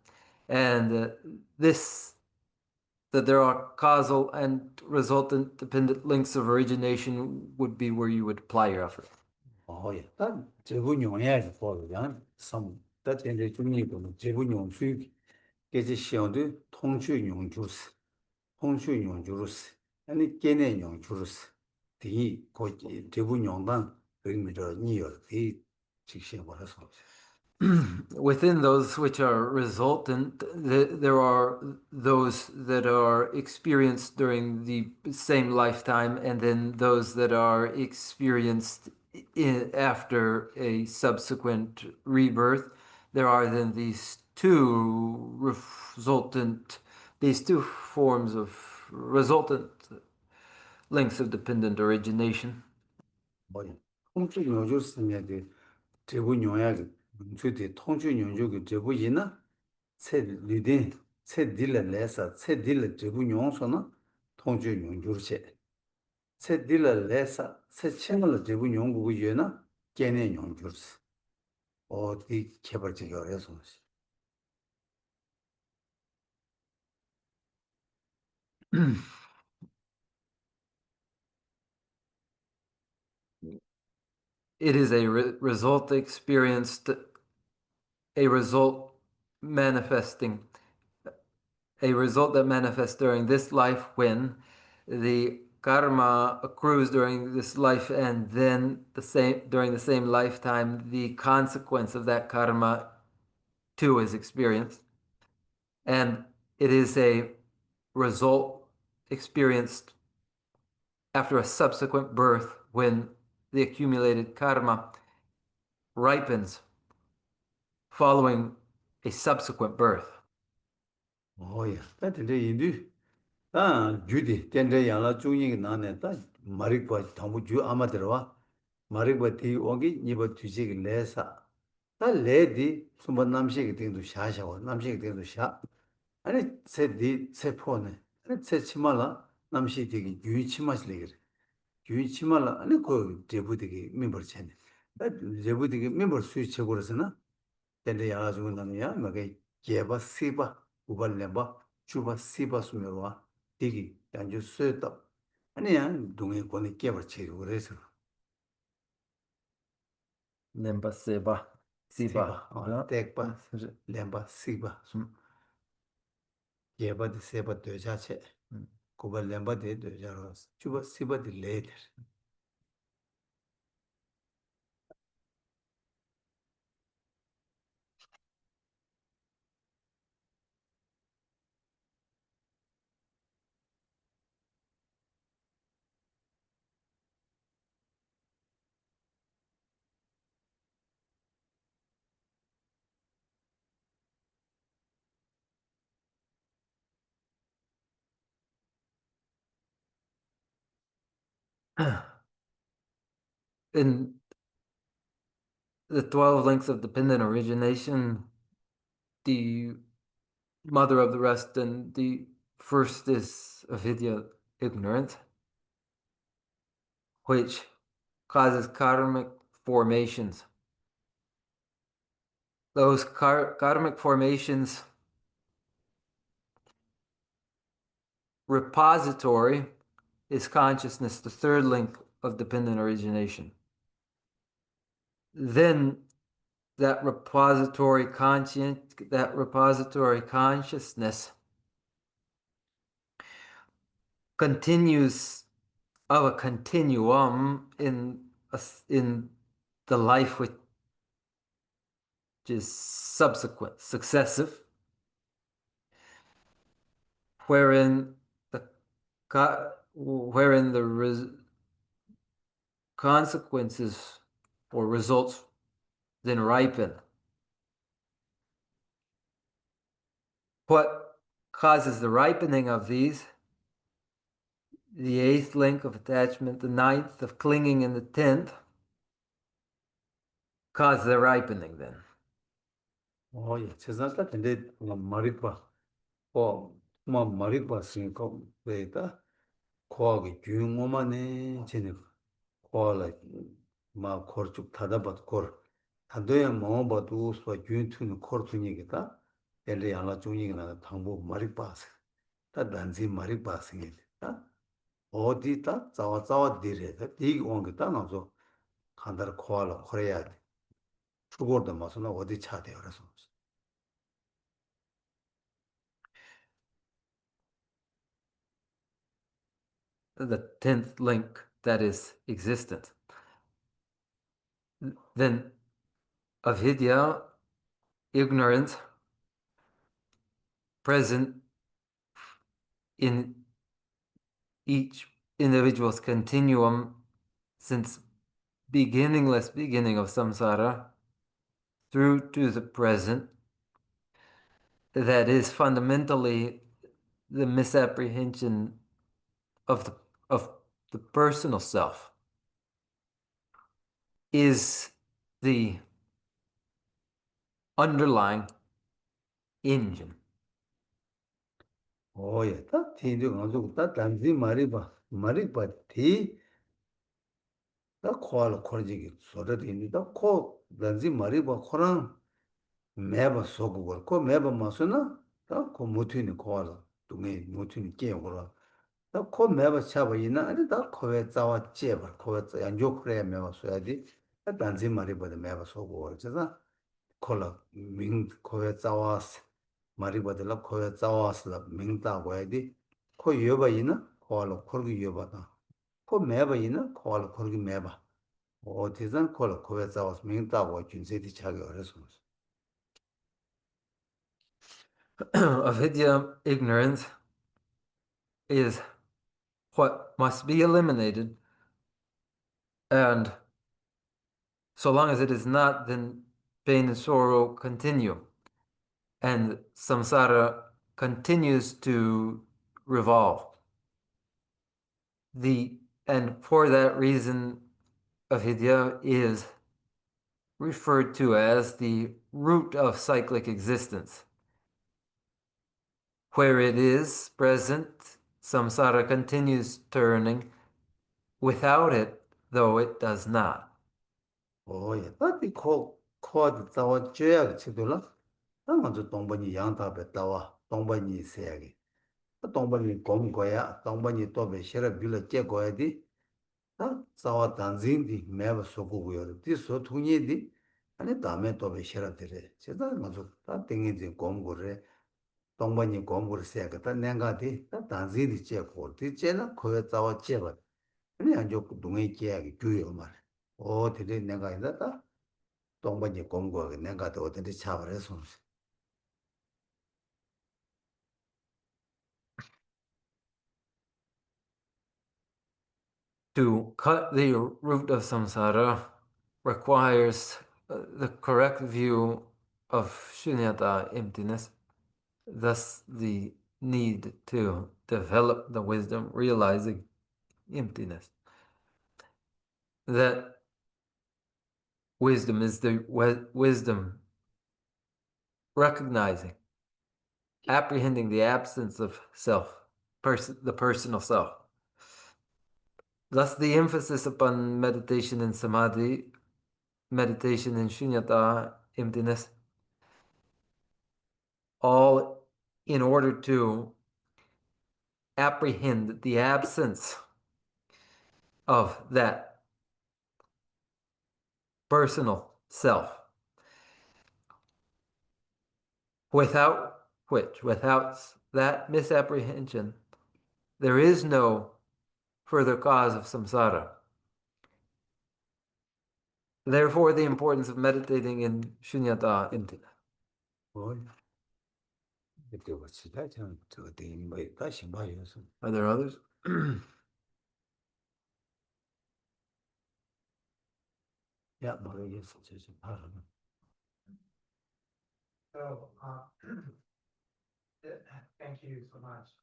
And that there are causal and resultant dependent links of origination would be where you would apply your effort. 예. 딱 제분 용해야지 보면 some that in the 중립은 제분 용수 계지 시험도 통주 용주스 통주 용주스 아니 개내 용주스 디 거기 제분 용단 의미로 니어 이 직시해 버려서 Within those which are resultant, there are those that are experienced during the same lifetime, and then those that are experienced after a subsequent rebirth. There are then these two forms of resultant links of dependent origination. 뭐야 통주 용주스면 돼 제분 용약 문수대 통주 용주가 제분이나 세 리딘 세 딜레레사 세 딜레 제분 용소나 통주 용주르세 세 딜레레사 세 채널 제분 용구고 예나 개내 용주르세 어디 개발지 열어서 It is a result experienced, a result manifesting, a result that manifests during this life when the karma accrues during this life, and then during the same lifetime, the consequence of that karma too is experienced. And it is a result experienced after a subsequent birth when the accumulated karma ripens following a subsequent birth. 야, 근데 인도 주디 텐데 양라 중이 나네 다 마릭과 담부 주 아마 들어와 마릭과 디 오기 니버 뒤지기 레사 다 레디 숨바 남식이 된도 샤샤와 남식이 된도 샤 아니 세디 세포네 아니 세 치마라 남식 되기 유이 치마실래 그래 유이 치마라 아니 그 제부되기 멤버 챘네 다 제부되기 멤버 수치 최고로서나 텐데 양라 중은 나네야 막에 개바 시바 우발레바 주바 시바 수면와 되기 양주 쇠다 아니야 동해 권에 깨버 채고 그래서 Lemba seba, siba. 땡바 렘바 시바 예바디 세바 되자체 고발 렘바디 되자로 주바 시바디 레이터 In the 12 links of dependent origination, the mother of the rest, and the first is avidya, ignorance, which causes karmic formations. Those karmic formations repository is consciousness, the third link of dependent origination. Then that repository consciousness continues of a continuum in the life which is subsequent, successive, wherein the consequences or results then ripen. What causes the ripening of these? The 8th link of attachment, the 9th of clinging, and the 10th cause the ripening then. 예, 세상에 근데 마릭바 마릭바 스니까 왜다 코하기 규모만에 제네 코알라 마 코르쭉 타다밭 코 단도에 뭐봐도 소 균투는 코르투니기다. 엘리 양라 중이나 당부 머리 빠서. 다 단지 머리 빠서게. 어디다 자와 디레다. 이 온게다 나서 간다를 코알라 코레야 돼. 죽어도 마서나 어디 차대 그래서. The 10th link, that is existence. Then avidya, ignorance, present in each individual's continuum since beginningless beginning of samsara through to the present, that is fundamentally the misapprehension of the personal self, is the underlying engine. 오예, 딱 뒤도 가지고 딱 단지 말이 봐, 뒤, 딱 코알 코르지기 소리도 있는데, 코 단지 말이 봐, 코랑 매번 쏘고 걸, 코 매번 마서나, 딱코 무트니 코알, 동에 무트니 깨고라, 딱코 매번 잡아 있나, 아니 딱 코에 자와 째버, 코에 양조 그래 매번 쏘야지, 딱 단지 말이 봐도 매번 쏘고 걸, 그래서 콜라 밍 코에 자와스 마리바들라 코에 자와스라 밍다 고야디 코 여바이나 코알로 코르기 여바다 코 매바이나 코알로 코르기 매바 어디선 콜라 코에 자와스 밍다 고 준세디 차게 어려서 Avidya, ignorance, is what must be eliminated, and so long as it is not, then pain and sorrow continue, and samsara continues to revolve. And for that reason, avidya is referred to as the root of cyclic existence. Where it is present, samsara continues turning. Without it, though it does not. 오예 따디 코 코아드 자와 쬐야 치돌라 당한저 동반이 양답에 따와 동반이 세야게 동반이 공고야 동반이 또베 싫어 빌어 째고야디 다 자와 단진디 매버 소고고요. 디 소통이디 아니 다음에 또 베셔라들이 제가 먼저 다 땡이지 공부를 동반이 공부를 시작했다 내가디 다 단진디 제고 디 제나 거에 자와 제버 아니 안저 동의 계약이 교요 말. 되게 내가 이다 동반이 공부하게 내가 또 어디 차버려서 To cut the root of samsara requires the correct view of shunyata, emptiness, thus the need to develop the wisdom realizing emptiness. That wisdom is the wisdom recognizing, apprehending the absence of self, the personal self. Thus, the emphasis upon meditation in samadhi, meditation in shunyata, emptiness, all in order to apprehend the absence of that personal self, without which, without that misapprehension, there is no further cause of samsara. Therefore, the importance of meditating in shunyata, emptiness. 그때 같이 다 저거 대인 뭐 다시 봐요서 Are there others? 야 모르겠어 저 바로 So, thank you so much.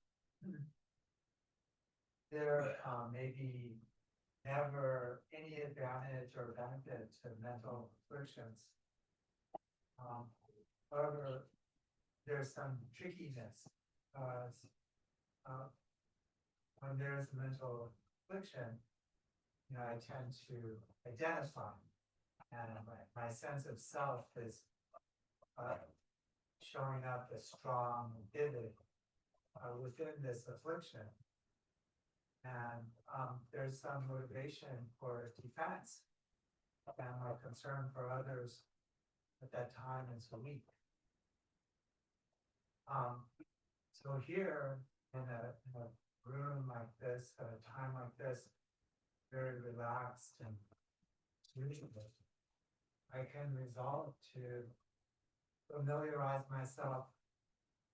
There may be never any advantage or benefit to mental afflictions. However, there's some trickiness because when there's mental affliction, I tend to identify and my sense of self is showing up as strong and vivid within this affliction. And there's some motivation for defense, and my concern for others at that time is weak. So here in a room like this, at a time like this, very relaxed and soothing, I can resolve to familiarize myself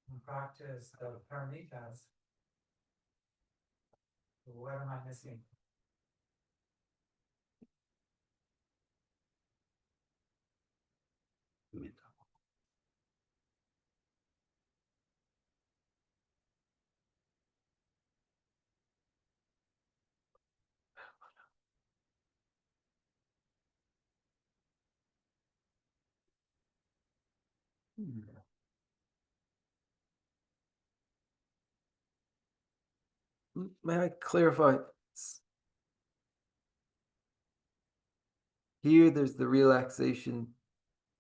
and practice the paramitas. What am I missing? May I clarify? Here, there's the relaxation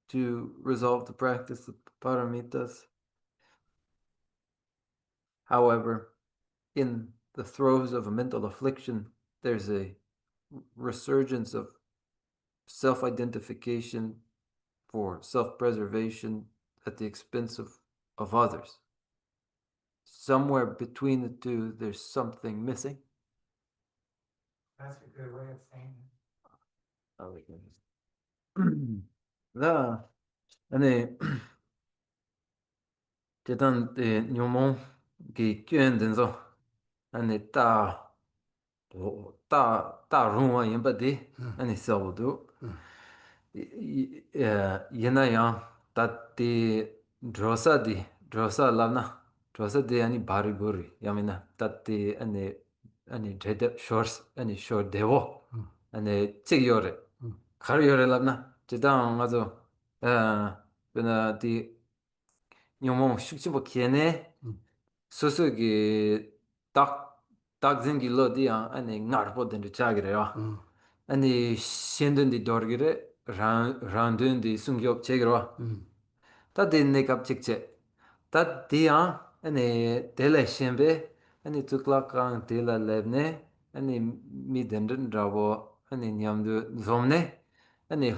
to resolve the practice of paramitas. However, in the throes of a mental affliction, there's a resurgence of self-identification for self-preservation at the expense of others. Somewhere between the two, there's something missing. That's a good way of saying it. 나 아니 제단 뇽몽 기 껬는서 아니 따 롱와 임바디 아니 서도 예나야 따티 드로사 라나 드로사디 아니 바리고리 야미나 따티 아니 제데 쇼스 아니 쇼 데보 아니 찍요레 가르요레 라나 제단 가서 그나 디 뇽몽 숙지보 키네 소소기 딱 쟁기 로디야 아니 나르보든 자기래요 아니 신든디 도르기레 란든디 숭교 체그로 따디 네갑 직체 따디야 아니 델레 신베 아니 투클라칸 델라 레브네 아니 미덴든 라보 아니 냠도 좀네 아니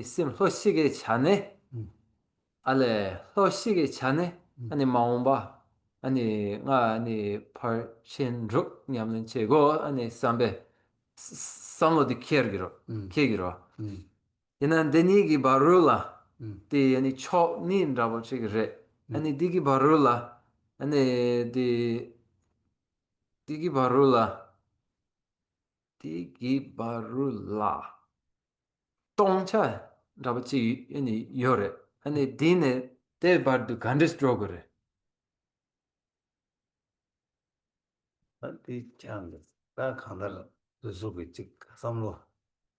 심 호시게 차네 알레 호시게 차네 아니 마옴바 아니 아니 퍼신룩 냠는 체고 아니 삼베 samlo kegiro ina denigi barula di ani cho nin rabo chigre ani digi barula ani digi barula tongcha rabo chi ani yore ani dine de bardu gandis drogore 이 장도 다 칸달 저속이 직 삼로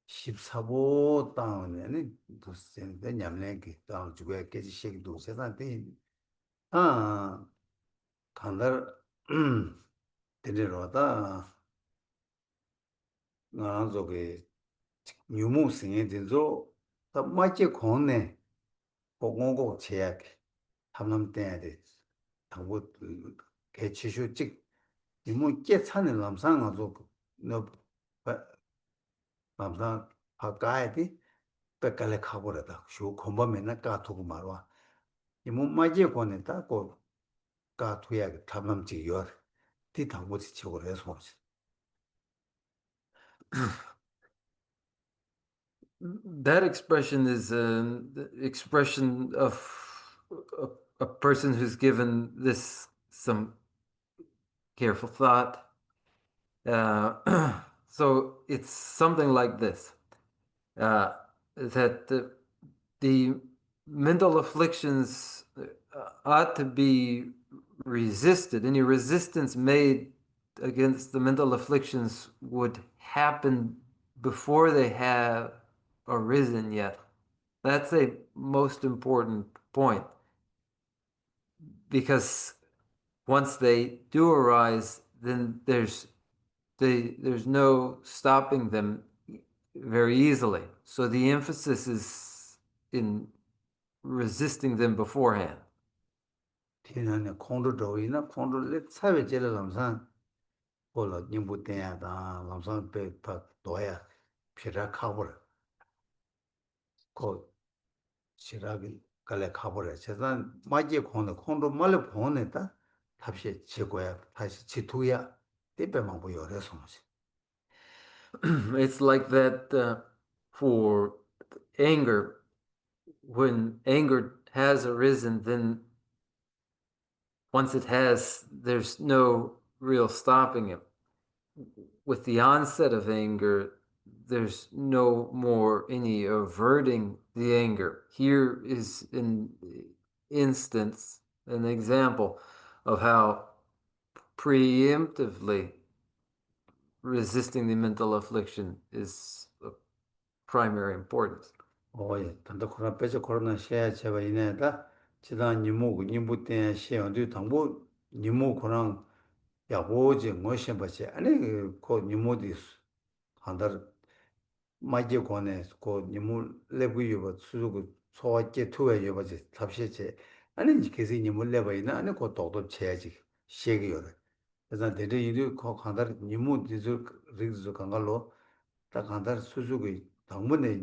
14보 땅에 도스인데 냠내기 땅 주게 깨지 시기도 세상에 아 칸달 데리러다 나저게 뉴무생에 된저 다 맞게 권네 보고고 제약 탐남 때야 돼 당부 개치슈 직 이모 깨찬을 남상아서 너 남상 바가야디 백갈래 가버려다 쇼 공범에나 까투고 말와 이모 맞게 권했다 고 까투야 탐남지 요 뒤당부지 치고 해서 that expression is an expression of a person who's given this some careful thought. So it's something like this, that the mental afflictions ought to be resisted. Any resistance made against the mental afflictions would happen before they have arisen yet. That's a most important point, because once they do arise, then there's no stopping them very easily. So the emphasis is in resisting them beforehand. 티나네 콩도 저이나 콩도 사회 제를 남산 홀로 님부 때야다 남산 배파 도야 피라 카버 고 시라기 갈래 카버래 세상 마지 콩도 말로 보내다 답시 지고야 다시 지투야 때배만 보여래 소마시 It's like that for anger. When anger has arisen, then once it has, there's no real stopping it. With the onset of anger, there's no more any averting the anger. Here is an instance, an example of how preemptively resisting the mental affliction is of primary importance. 오예 단다 코로나 빼서 코로나 시야 제가 이내다 지난 님무 때 시험도 당부 님무 코로나 야보지 뭐시 버지 아니 그 님무디 한다 마지 권에 그 님무 레부여 수고 소화제 투에 여버지 답시제 아니 계속 님무 레버이나 아니 그 도도 쳐야지 시기요 그래서 대대 이도 그 한다 님무 디저 리즈 강갈로 딱 한다 수수고 당문에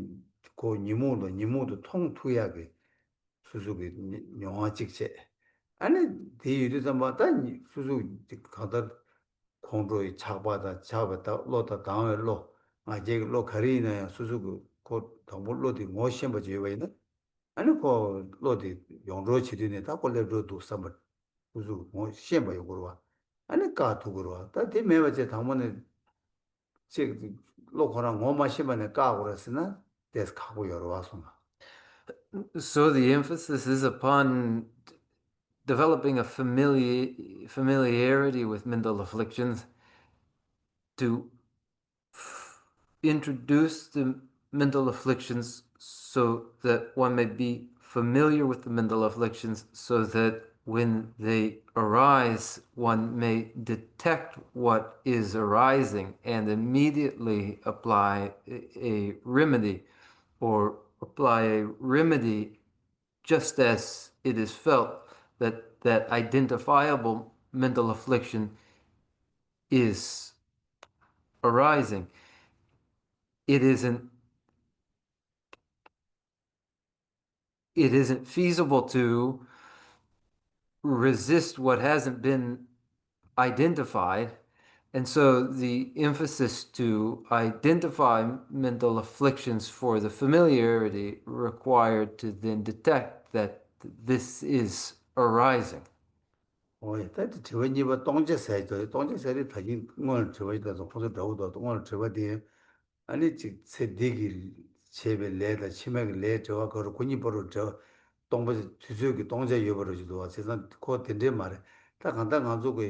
그 니모도 통투약이 수수기 영화 직제 아니 대유리서 마다 수수 가다 공로에 잡았다 로다 당을로 아제 로 가리네 수수고 곧 동물로디 모션 버지 왜는 아니 그 로디 용로 치디네 다 콜레로도 삼을 수수 뭐 시험 요구로 아니 까투고로 다 대매버제 당문에 제 로코랑 뭐마 시번에 까고 그랬으나 데스 가고 여러 와서 So the emphasis is upon developing a familiarity with mental afflictions to introduce the mental afflictions so that one may be familiar with the mental afflictions so that when they arise, one may detect what is arising and immediately apply a remedy or apply a remedy just as it is felt that that identifiable mental affliction is arising. It isn't feasible to resist what hasn't been identified. And so the emphasis to identify mental afflictions for the familiarity required to then detect that this is arising.但是 저번에 동제사에 다진 오늘 저번에도 벌써 더우도 오늘 저번에 아니 세대기 제베 레다 치맥 레 저와 그 군이 버로 저 동부 주주기 동제 여버로지도 세상 코 된데 말에 딱 간다 가지고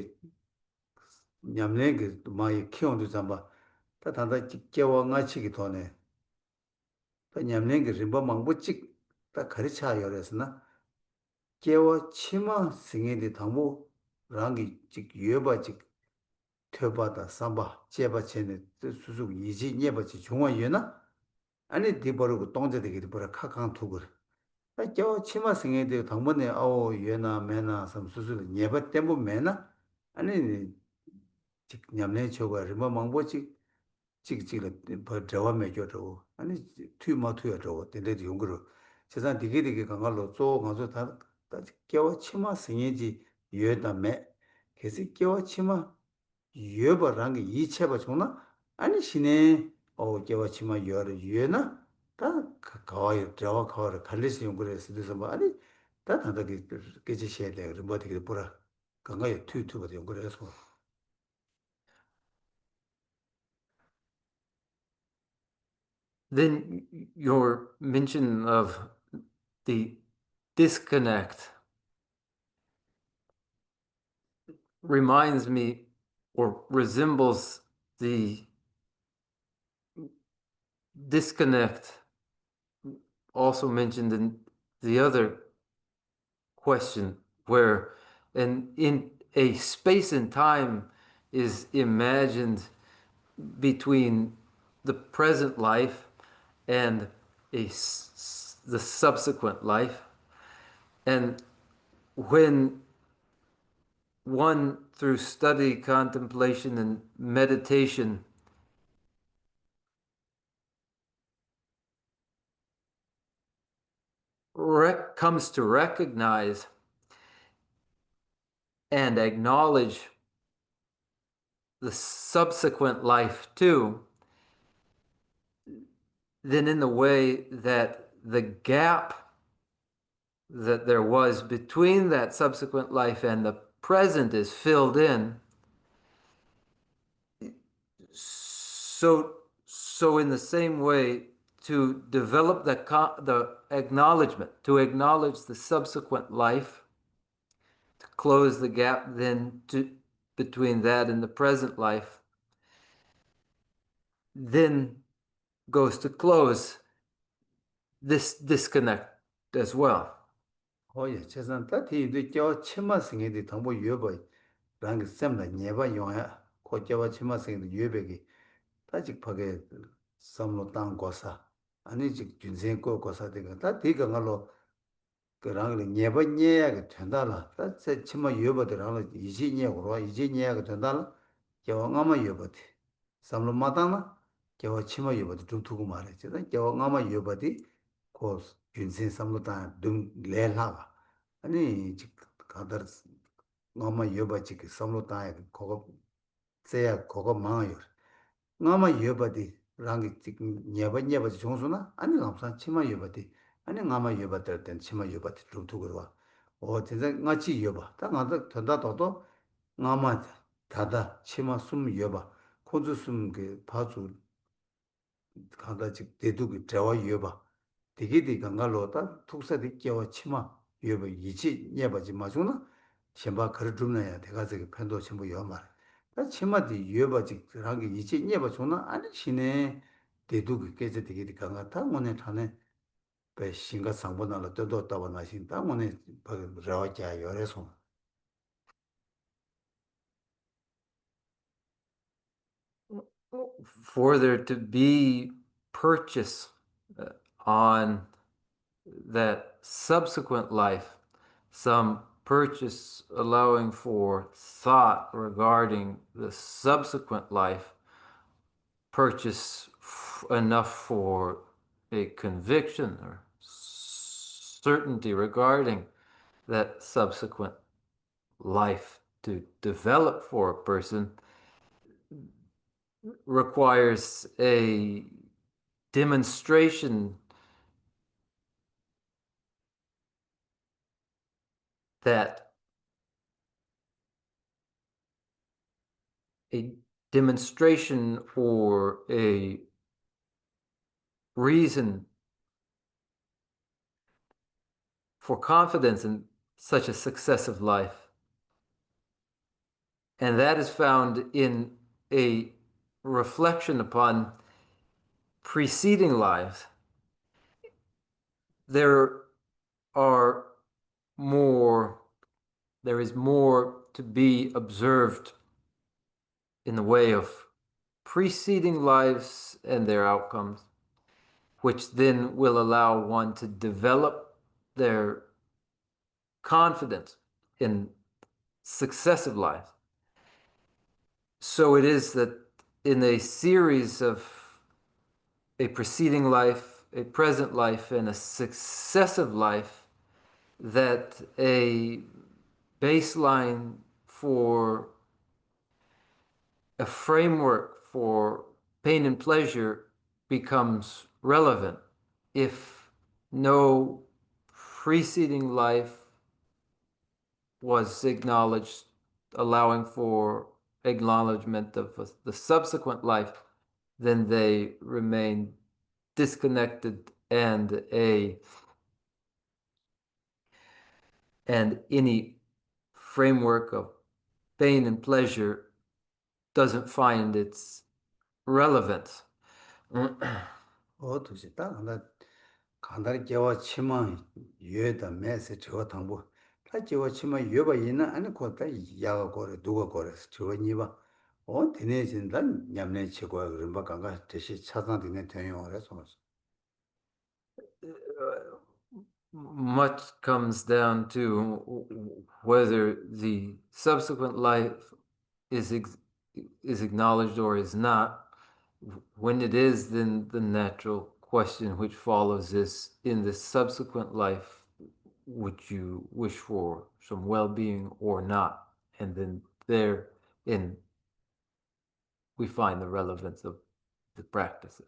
냠내 그 많이 키운도 잠바 다 단다 깨와 같이 도네 또 냠내 그 림바 망부직 딱 가르쳐 요래서나 깨와 치마 생애의 당부 랑기 직 여바직 퇴바다 삼바 제바체네 수수 이지 예바지 중원이나 아니 디버르고 동제되게 버려 카칸 투고 저 치마 생애의 당번에 아오 예나 메나 삼 수수 예바 때문에 메나 아니 직 냠내 저거 뭐 망보지 찍찍을 버 저와 매겨도 아니 투마 투여 저거 데데 용거로 세상 되게 강갈로 조 가서 다 깨워 치마 생애지 예다매 계속 깨워 치마 예버랑 게 이체바 좋나 아니 신에 깨워 치마 여를 예나 다 가와요 저와 가와를 갈리시 용거에서 그래서 뭐 아니 다 다다게 깨지 셔야 돼 뭐 되게 보라 강가에 투투가 용거에서 Then your mention of the disconnect reminds me or resembles the disconnect also mentioned in the other question, where in a space and time is imagined between the present life and the subsequent life. And when one, through study, contemplation, and meditation, comes to recognize and acknowledge the subsequent life too, then in the way that the gap that there was between that subsequent life and the present is filled in. So in the same way, to develop the acknowledgement, to acknowledge the subsequent life, to close the gap then between that and the present life, then goes to close this disconnect as well. 오예, 재산 따티도 저 치마생에도 당보 유여버 랑게 셈나 녀바 용야 고저와 치마생에도 유여베기 따직 파게 섬로 땅 고사 아니 직 준생 고 고사되가 다 디가 갈로 그랑을 녀바 녀야가 된다라 따세 치마 유여버들랑 이지 녀고로 이지 녀야가 된다라 저 아마 유여버디 섬로 마다나 저 치마 유여버디 좀 두고 말해 저 아마 유여버디 고 준생 섬로 땅dum 레라가 아니 직 가더 ngama yoba chiki samlo taya kogo tseya kogo maa yor ngama yoba di rangi chiki nyeba chungsuna ani lamsan chima yoba di ani ngama yoba tar ten chima yoba di rumtu korwa o tenza nga chi yoba ta nga ta tanda toto ngama tada chima sum yoba khunzu sum ke pazu kanda chik dedu ki trewa yoba digi di ganga lo ta tuksa di kyewa chima yoba ichi nyeba chi ma chungsuna 셴바 거르dum나야 대가지고 편도 전부 요말 나 치마디 유여바지 그랑게 이제 녀바 존나 아니 신에 대두고 깨져 되게 강하다 오늘 타네 배 신가 상보나로 떠도 따와 나신다 오늘 버려자 요래서 For there to be purchase on that subsequent life, some purchase allowing for thought regarding the subsequent life, purchase enough for a conviction or certainty regarding that subsequent life to develop for a person, requires a demonstration that a demonstration or a reason for confidence in such a successive life. And that is found in a reflection upon preceding lives. There is more to be observed in the way of preceding lives and their outcomes, which then will allow one to develop their confidence in successive lives. So it is that in a series of a preceding life, a present life, and a successive life, that a baseline for a framework for pain and pleasure becomes relevant. If no preceding life was acknowledged, allowing for acknowledgement of the subsequent life, then they remain disconnected, and any framework of pain and pleasure doesn't find its relevance. 어두시 땅나 간다리 개와 치마 유여다 메세 저 당보 다 개와 치마 유여바 있나 아니 거다 야가 거래 누가 거래 저 니바 디네진단 냠내 치고야 그런 거 간가 대시 차상 디네 대용을 해서 Much comes down to whether the subsequent life is is acknowledged or is not. When it is, then the natural question which follows is, in the subsequent life, would you wish for some well-being or not? And then therein we find the relevance of the practices.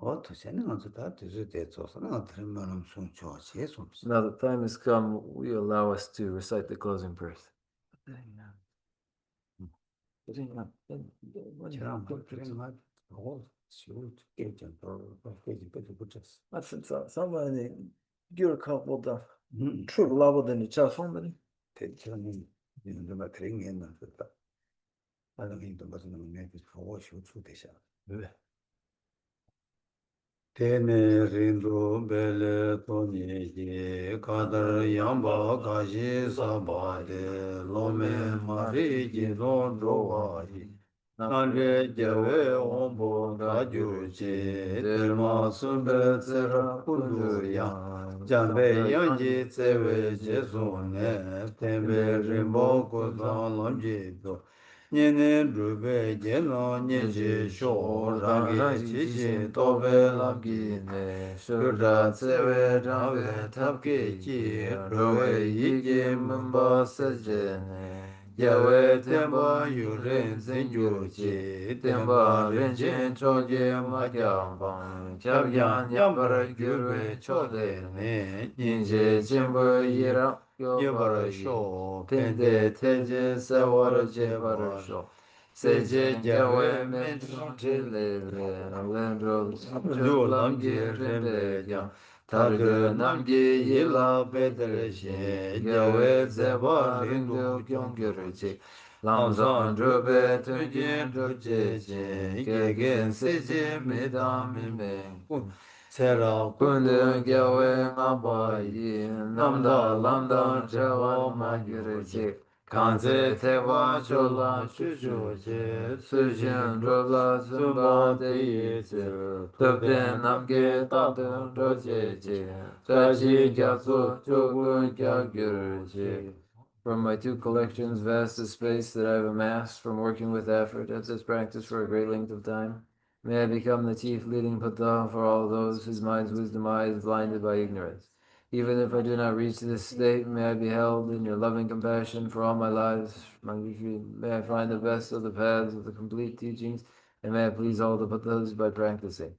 또 쟤는 어쩌다 뒤에 대해서는 들으면 좀 좋지 좀. Now the time has come, we allow us to recite the closing verse. 저랑 그런 말 하고 쉬울 게 좀더 깨지 빼도 붙였어. 맞습니다. 상관이 기울카보다 출라보다니 자fon들이 대체는 이런 말 드린 게 있는 거다. 알아기도 무슨 놈에 보고 쉬울 되셔. 왜? Tene rindu bele toni ye kadar yamba kashi sabade lome mari ji don rowa hi nandre jawe ombo kaju che terma sumbe tsera kundu yang jambe yanji tsewe je sone tembe rimbo kuzan lamji do Nyene drube jeno nyeje sho rangi chichi tobe lamgi ne shura tsewe rangi tapke chi rowe yiki mumba seje ne yawe tenpa yuren zengyu chi tenpa renchen choge magyambang kyabyan nyambara gyurwe chode ne nyinje chenpo yirang yobara sho pende teje sawara jebara sho seje jawe menchon chile lendro jo lamge rembe yang targa namge yila bedre she jawe zeba rindu kyonggyur che lamzan drobe tungin droje che gegen seje medam meng Sera kundu gyawe ngaba yi namda lamda jawa ma gyure che kanze tewa chola shushu che sujin drola zumba de yi che tupten namge tatun roche che tachi gyatso chogun kya gyure che. From my two collections, vast is space that I have amassed from working with effort at this practice for a great length of time. May I become the chief leading Buddha for all those whose minds' wisdom eye is blinded by ignorance. Even if I do not reach this state, may I be held in your loving compassion for all my lives. May I find the best of the paths of the complete teachings, and may I please all the Buddhas by practicing.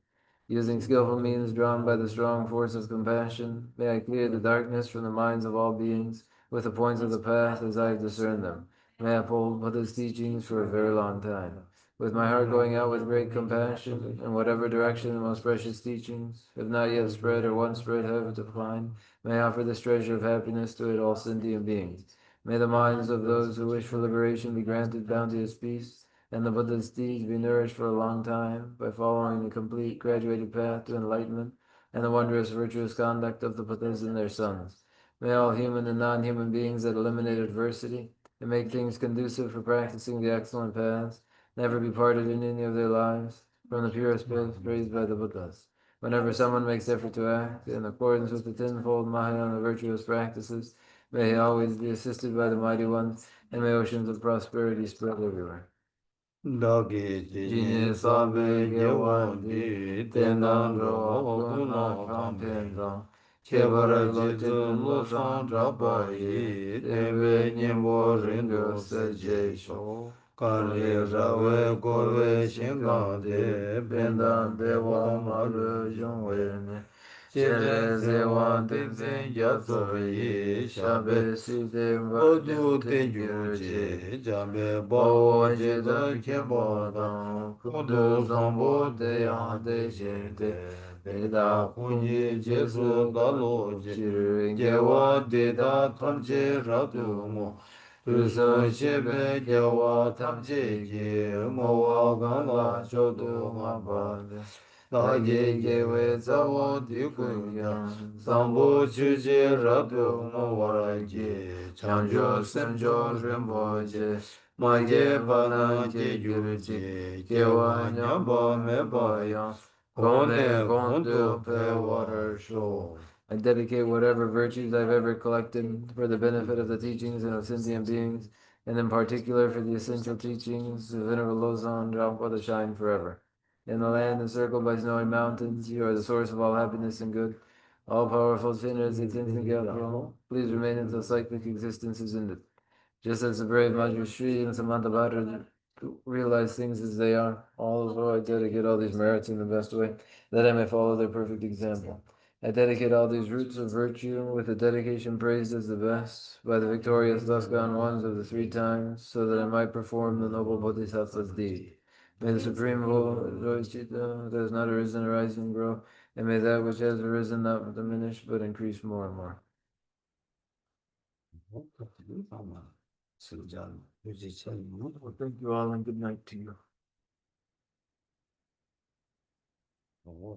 Using skillful means drawn by the strong force of compassion, may I clear the darkness from the minds of all beings with the points of the path as I discern them. May I uphold Buddha's teachings for a very long time. With my heart going out with great compassion, in whatever direction the most precious teachings, if not yet spread or once spread, have declined, may I offer this treasure of happiness to it all sentient beings. May the minds of those who wish for liberation be granted bounteous peace, and the Buddha's deeds be nourished for a long time by following the complete graduated path to enlightenment and the wondrous virtuous conduct of the Buddhas and their sons. May all human and non-human beings that eliminate adversity and make things conducive for practicing the excellent paths never be parted in any of their lives from the purest path praised by the Buddhas. Whenever someone makes effort to act in accordance with the tenfold Mahayana virtuous practices, may he always be assisted by the mighty ones, and may oceans of prosperity spread everywhere. Dagi jini sabe gewan di tenan ro kuna kampen dang chebara jitun lo san drapa yi tenwe nyembo rindu se je sho kare rawe korwe shingang de bendan dewa malu yongwe ne chere zewan tenzen yatso yi shabe si tenwa du tenju je jambe bawo je da kembo dang kundu zambo de yang de shen de beda kunyi je su galo je gewa de da tamje ratu mo Tuso shebe gewa tamje ge mo wa ganga chodo ma ba Dāgye gewe tsawo di kunyang, Sambo chuji rabyo mo warage, Changjo semjo rinpo je, Magye bana ge gyurji, Gewa nyambo meba yang, Gone gondo pe water show. I dedicate whatever virtues I've ever collected for the benefit of the teachings and of sentient beings, and in particular for the essential teachings of Venerable Losang Drangpa to shine forever. In the land encircled by snowy mountains, you are the source of all happiness and good. All powerful sinners, please remain until cyclic existence is ended. Just as the brave Majusri and Samantabhadra realize things as they are, also I dedicate all these merits in the best way, that I may follow their perfect example. I dedicate all these roots of virtue with a dedication praised as the best by the victorious thus gone ones of the three times, so that I might perform the noble Bodhisattva's deed. May the Supreme Bodhicitta that has not arisen arise and grow, and may that which has arisen not diminish but increase more and more. Thank you all and good night to you.